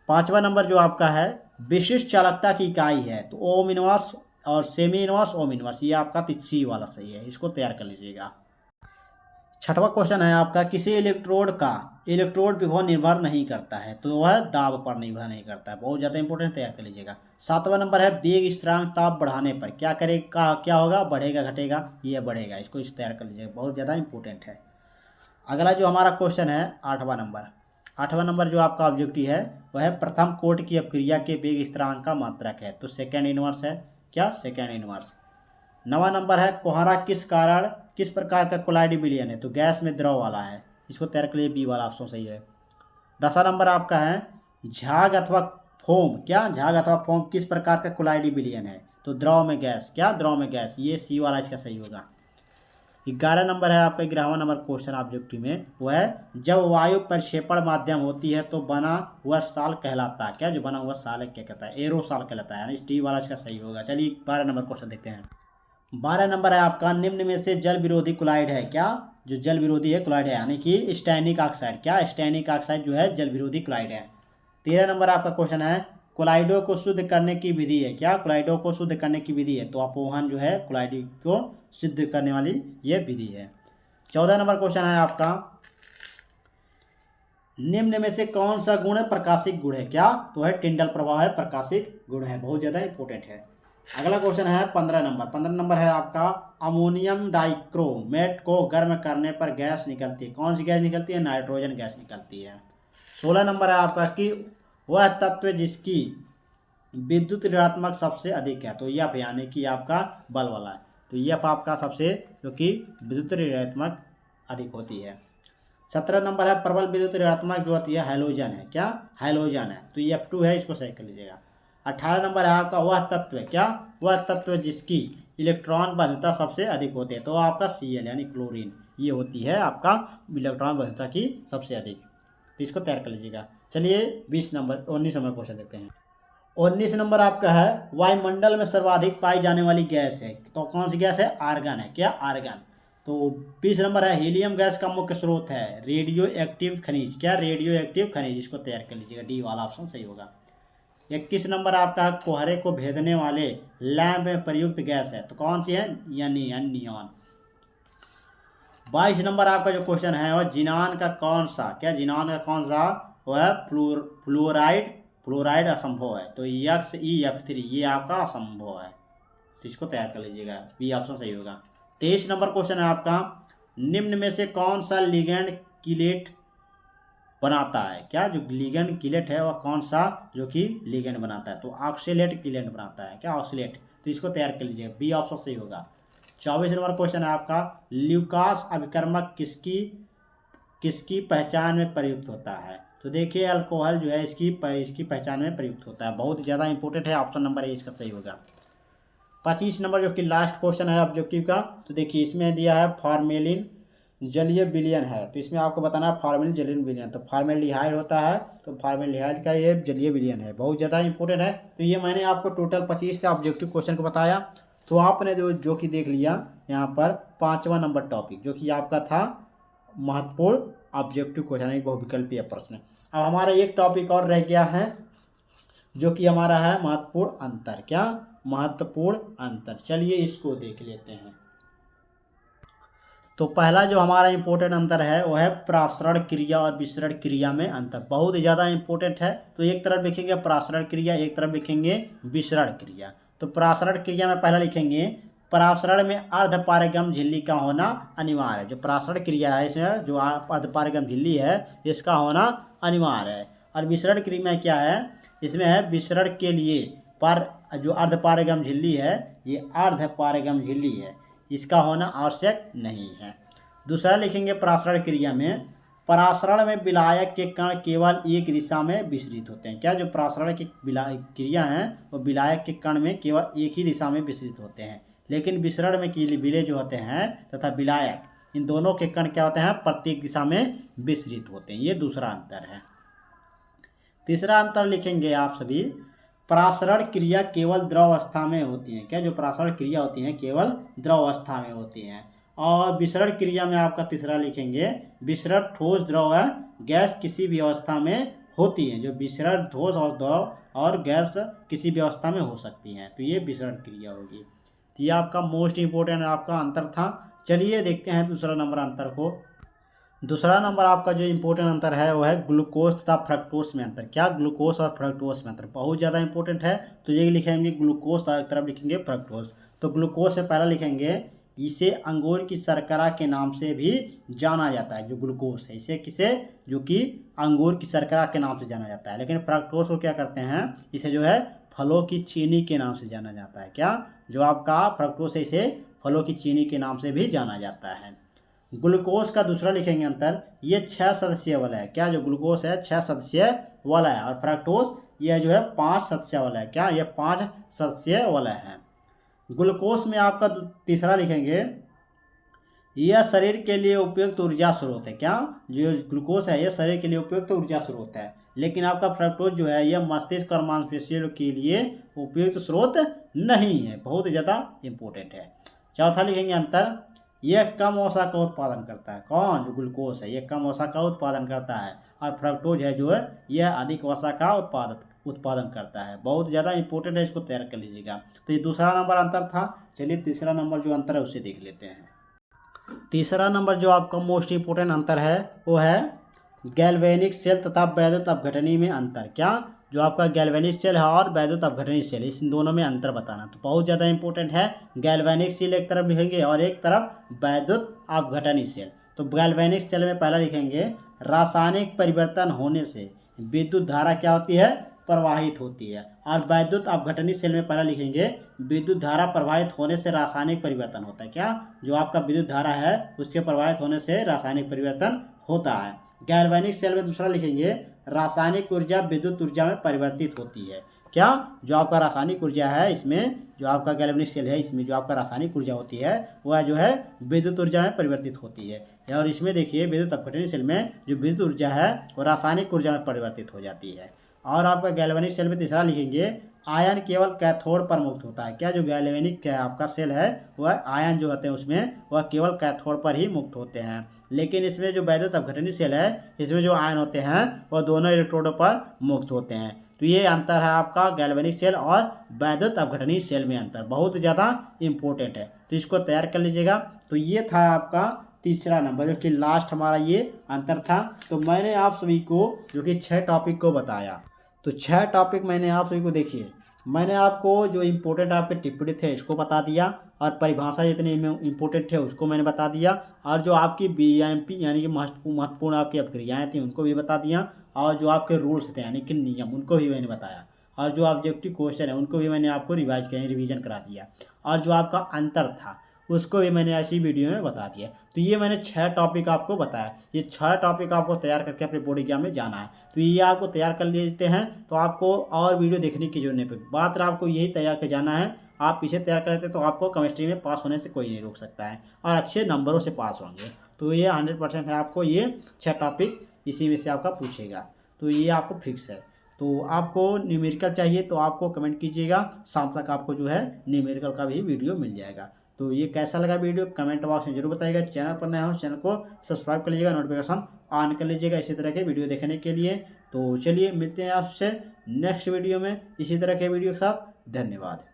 A: 5वां नंबर जो आपका है, विशिष्ट चालकता की इकाई है, तो ओम इनवर्स और सेमी इनवर्स ओम इनवर्स, ये आपका सी वाला सही है, इसको तैयार कर लीजिएगा। 6वां क्वेश्चन है आपका, किसी इलेक्ट्रोड का इलेक्ट्रोड विभव निर्भर नहीं करता है, तो वह दाब पर निर्भर नहीं करता है, बहुत ज़्यादा इंपॉर्टेंट, तैयार कर लीजिएगा। 7वां नंबर है, वेग स्थिरांक ताप बढ़ाने पर क्या करेगा, क्या होगा, बढ़ेगा घटेगा, ये बढ़ेगा, इसको इस तैयार कर लीजिएगा, बहुत ज़्यादा इंपॉर्टेंट है। अगला जो हमारा क्वेश्चन है 8वां नंबर जो आपका ऑब्जेक्टिव है वह है प्रथम कोट की अपक्रिया के वेग स्थिरांक का मात्रक है, तो सेकेंड इनवर्स है, क्या सेकेंड इनवर्स। 9वां नंबर है, कोहरा किस प्रकार का कोलाइड विलयन है, तो गैस में द्रव वाला है, इसको तैयार कर लिए, बी वाला ऑप्शन सही है। 10वां नंबर आपका है, झाग अथवा फोम, क्या झाग अथवा फोम किस प्रकार का कोलाइड विलयन है, तो द्रव में गैस, क्या द्रव में गैस, ये सी वाला इसका सही होगा। 11 नंबर है आपका, 11वां नंबर क्वेश्चन ऑब्जेक्टिव में वो है, जब वायु प्रक्षेपण माध्यम होती है तो बना हुआ साल कहलाता है, क्या जो बना हुआ साल क्या कहता है, एरोसाल कहलाता है, यानी टी वाला इसका सही होगा। चलिए 12 नंबर क्वेश्चन देखते हैं। 12 नंबर है आपका, निम्न में से जल विरोधी क्लोराइड है, क्या जो जल विरोधी है क्लोराइड है, यानी कि स्टैनिक ऑक्साइड, क्या स्टैनिक ऑक्साइड जो है जल विरोधी क्लोराइड है। 13 नंबर आपका क्वेश्चन है, क्लोराइडों को शुद्ध करने की विधि है, क्या क्लोराइडों को शुद्ध करने की विधि है, तो अपोहन जो है क्लोराइड को शुद्ध करने वाली ये विधि है। 14 नंबर क्वेश्चन है आपका, निम्न में से कौन सा गुण प्रकाशिक गुण है, क्या तो है टिंडल प्रभाव है, प्रकाशिक गुण है, बहुत ज़्यादा इंपॉर्टेंट है। अगला क्वेश्चन है 15 नंबर है आपका, अमोनियम डाइक्रोमेट को गर्म करने पर गैस निकलती है, कौन सी गैस निकलती है, नाइट्रोजन गैस निकलती है। 16 नंबर है आपका, कि वह तत्व जिसकी विद्युत ऋणात्मक सबसे अधिक है, तो यह यानी कि आपका बल वाला है, तो यह आपका सबसे जो कि विद्युत ऋणात्मक अधिक होती है। 17 नंबर है, प्रबल विद्युत ऋणात्मक जो होती है हैलोजन है, क्या हैलोजन है, तो ये F2 है, इसको सही कर लीजिएगा। 18 नंबर है आपका, वह तत्व, क्या वह तत्व जिसकी इलेक्ट्रॉन बंधुता सबसे अधिक होती है, तो आपका Cl यानी क्लोरीन, ये होती है आपका इलेक्ट्रॉन बंधुता की सबसे अधिक। तो इसको तैयार कर लीजिएगा। चलिए 19 नंबर क्वेश्चन देखते हैं। 19 नंबर आपका है वायुमंडल में सर्वाधिक पाई जाने वाली गैस है, तो कौन सी गैस है? आर्गन है। क्या? आर्गन। तो 20 नंबर है हीलियम गैस का मुख्य स्रोत है रेडियो एक्टिव खनिज। क्या? रेडियो एक्टिव खनिज। इसको तैयार कर लीजिएगा, डी वाला ऑप्शन सही होगा। 21 नंबर आपका कोहरे को भेदने वाले लैंप में प्रयुक्त गैस है, तो कौन सी है? नियॉन। 22 नंबर आपका जो क्वेश्चन है वह जिनान का कौन सा? क्या? जिनान का कौन सा? वह है फ्लोराइड असंभव है, तो XeF3 ये आपका असंभव है, तो इसको तैयार कर लीजिएगा, बी ऑप्शन सही होगा। 23 नंबर क्वेश्चन है आपका निम्न में से कौन सा लिगैंड किलेट बनाता है? क्या? जो लिगैंड किलेट है वह कौन सा जो कि लिगैंड बनाता है? तो ऑक्सीलेट किलेट बनाता है। क्या? ऑक्सीलेट। तो इसको तैयार कर लीजिएगा, बी ऑप्शन सही होगा। 24 नंबर क्वेश्चन है आपका ल्यूकास अभिकर्मक किसकी पहचान में प्रयुक्त होता है? तो देखिए अल्कोहल जो है इसकी पहचान में प्रयुक्त होता है, बहुत ज़्यादा इंपॉर्टेंट है, ऑप्शन नंबर ए इसका सही होगा। 25 नंबर जो कि लास्ट क्वेश्चन है ऑब्जेक्टिव का, तो देखिए इसमें दिया है फॉर्मेलिन जलीय विलयन है, तो इसमें आपको बताना है फॉर्मेलिन जलीय विलयन। तो फॉर्मेल्डिहाइड होता है, तो फॉर्मेल्डिहाइड का ये जलीय विलयन है, बहुत ज़्यादा इंपॉर्टेंट है। तो ये मैंने आपको टोटल 25 से ऑब्जेक्टिव क्वेश्चन को बताया। तो आपने जो कि देख लिया यहाँ पर 5वां नंबर टॉपिक जो कि आपका था महत्वपूर्ण ऑब्जेक्टिव क्वेश्चन, एक बहुविकल्पीय प्रश्न। अब हमारा एक टॉपिक और रह गया है जो कि हमारा है महत्वपूर्ण अंतर। क्या? महत्वपूर्ण अंतर। चलिए इसको देख लेते हैं। तो पहला जो हमारा इंपॉर्टेंट अंतर है वह है प्रासरण क्रिया और विसरण क्रिया में अंतर, बहुत ज़्यादा इंपॉर्टेंट है। तो एक तरफ लिखेंगे प्रासरण क्रिया, एक तरफ लिखेंगे विसरण क्रिया। तो प्रासरण क्रिया में पहला लिखेंगे प्रासरण में अर्धपारगम झिल्ली का होना अनिवार्य है। जो प्रासरण क्रिया है इसमें जो अर्धपारगम झिल्ली है इसका होना अनिवार्य है। और विसरण क्रिया में क्या है? इसमें है विसरण के लिए जो अर्धपारगम झिल्ली है ये अर्धपारगम झिल्ली है, इसका होना आवश्यक नहीं है। दूसरा लिखेंगे प्रासरण क्रिया में परासरण में विलायक के कण केवल एक दिशा में विसरित होते हैं। क्या? जो प्रासरण की क्रिया है वो विलायक के कण में केवल एक ही दिशा में विसरित होते हैं, लेकिन विसरण में विले जो होते हैं तथा विलायक इन दोनों के कण क्या होते हैं? प्रत्येक दिशा में विसरित होते हैं। ये दूसरा अंतर है। तीसरा अंतर लिखेंगे आप सभी प्रासरण क्रिया केवल द्रव अवस्था में होती है। क्या? जो प्रासरण क्रिया होती है केवल द्रव अवस्था में होती हैं। और विसरण क्रिया में आपका तीसरा लिखेंगे विसरण ठोस द्रव है गैस किसी भी अवस्था में होती है। जो विसरण ठोस और द्रव और गैस किसी भी अवस्था में हो सकती हैं, तो ये विसरण क्रिया होगी। तो ये आपका मोस्ट इंपोर्टेंट आपका अंतर था। चलिए देखते हैं दूसरा नंबर अंतर को। दूसरा नंबर आपका जो इंपॉर्टेंट अंतर है वो है ग्लूकोज तथा फ्रक्टोज में अंतर। क्या? ग्लूकोज और फ्रक्टोज में अंतर बहुत ज़्यादा इंपॉर्टेंट है। तो ये लिखेंगे ग्लूकोज, एक तरफ लिखेंगे फ्रक्टोज। तो ग्लूकोज में पहला लिखेंगे इसे अंगूर की शर्करा के नाम से भी जाना जाता है। जो ग्लूकोज है इसे किसे? जो कि अंगूर की शर्करा के नाम से जाना जाता है। लेकिन फ्रक्टोज को क्या करते हैं? इसे जो है फलों की चीनी के नाम से जाना जाता है। क्या? जो आपका फ्रक्टोज है इसे फलों की चीनी के नाम से भी जाना जाता है। ग्लूकोज का दूसरा लिखेंगे अंतर, ये 6 सदस्य वाला है। क्या? जो ग्लूकोज है 6 सदस्य वाला है और फ्रक्टोज यह जो है 5 सदस्य वाला है। क्या? यह 5 सदस्य वाला है। ग्लूकोज में आपका तीसरा लिखेंगे यह शरीर के लिए उपयुक्त ऊर्जा स्रोत है। क्या? जो ग्लूकोज है यह शरीर के लिए उपयुक्त ऊर्जा स्रोत है, लेकिन आपका फ्रक्टोज जो है यह मस्तिष्क और मांसपेशियों के लिए उपयुक्त स्रोत नहीं है, बहुत ज़्यादा इंपॉर्टेंट है। चौथा लिखेंगे अंतर, यह कम वसा का उत्पादन करता है। कौन? जो ग्लूकोज है यह कम वसा का उत्पादन करता है और फ्रक्टोज है जो है यह अधिक वसा का उत्पादन करता है, बहुत ज़्यादा इंपॉर्टेंट है, इसको तैयार कर लीजिएगा। तो ये दूसरा नंबर अंतर था। चलिए तीसरा नंबर जो अंतर है उसे देख लेते हैं। तीसरा नंबर जो आपका मोस्ट इंपोर्टेंट अंतर है वो है गैल्वेनिक सेल तथा वैद्युत अपघटनी में अंतर। क्या? जो आपका गैल्वेनिक सेल है और वैद्युत अपघटनी सेल, इस दोनों में अंतर बताना, तो बहुत ज़्यादा इंपॉर्टेंट है। गैल्वेनिक सेल एक तरफ लिखेंगे और एक तरफ वैद्युत अपघटनी सेल। तो गैल्वेनिक सेल में पहला लिखेंगे रासायनिक परिवर्तन होने से विद्युत धारा क्या होती है? प्रवाहित होती है। और वैद्युत अपघटनी सेल में पहला लिखेंगे विद्युत धारा प्रवाहित होने से रासायनिक परिवर्तन होता है। क्या? जो आपका विद्युत धारा है उसके प्रवाहित होने से रासायनिक परिवर्तन होता है। गैल्वेनिक सेल में दूसरा लिखेंगे रासायनिक ऊर्जा विद्युत ऊर्जा में परिवर्तित होती है। क्या, जो आपका रासायनिक ऊर्जा है इसमें, जो आपका गैल्वेनिक सेल है इसमें जो आपका रासायनिक ऊर्जा होती है वह जो है विद्युत ऊर्जा में परिवर्तित होती है। और इसमें देखिए विद्युत अपघटनीय सेल में जो विद्युत ऊर्जा है वो रासायनिक ऊर्जा में परिवर्तित हो जाती है। और आपका गैल्वेनिक सेल में तीसरा लिखेंगे, आयन केवल कैथोड पर मुक्त होता है। क्या, जो गैल्वेनिक आपका सेल है वह आयन जो होते हैं उसमें वह केवल कैथोड पर ही मुक्त होते हैं। लेकिन इसमें जो वैद्युत अपघटनीय सेल है इसमें जो आयन होते हैं वह दोनों इलेक्ट्रोडों पर मुक्त होते हैं। तो ये अंतर है आपका गैल्वेनिक सेल और वैद्युत अपघटनीय सेल में अंतर, बहुत ज़्यादा इंपॉर्टेंट है, तो इसको तैयार कर लीजिएगा। तो ये था आपका तीसरा नंबर, जो कि लास्ट हमारा ये अंतर था। तो मैंने आप सभी को जो कि 6 टॉपिक को बताया, तो 6 टॉपिक मैंने आप सभी को, देखिए मैंने आपको जो इम्पोर्टेंट आपके टिप्पणी थे इसको बता दिया, और परिभाषा जितने इम्पोर्टेंट थे उसको मैंने बता दिया, और जो आपकी बीएमपी यानी कि महत्वपूर्ण आपकी अपक्रियाएँ थी उनको भी बता दिया, और जो आपके रूल्स थे यानी कि नियम उनको भी मैंने बताया, और जो ऑब्जेक्टिव क्वेश्चन है उनको भी मैंने आपको रिवीजन करा दिया, और जो आपका अंतर था उसको भी मैंने ऐसी वीडियो में बता दिया। तो ये मैंने 6 टॉपिक आपको बताया, ये 6 टॉपिक आपको तैयार करके अपने बोर्ड एग्जाम में जाना है। तो ये आपको तैयार कर लेते हैं तो आपको और वीडियो देखने की जरूरत नहीं पड़ेगी, बात आपको यही तैयार कर जाना है। आप इसे तैयार कर लेते तो आपको केमिस्ट्री में पास होने से कोई नहीं रोक सकता है, और अच्छे नंबरों से पास होंगे। तो ये 100% है, आपको ये 6 टॉपिक इसी में से आपका पूछेगा, तो ये आपको फिक्स है। तो आपको न्यूमेरिकल चाहिए तो आपको कमेंट कीजिएगा, शाम तक आपको जो है न्यूमेरिकल का भी वीडियो मिल जाएगा। तो ये कैसा लगा वीडियो कमेंट बॉक्स में जरूर बताइएगा। चैनल पर नए हो चैनल को सब्सक्राइब कर लीजिएगा, नोटिफिकेशन ऑन कर लीजिएगा इसी तरह के वीडियो देखने के लिए। तो चलिए मिलते हैं आपसे नेक्स्ट वीडियो में इसी तरह के वीडियो के साथ। धन्यवाद।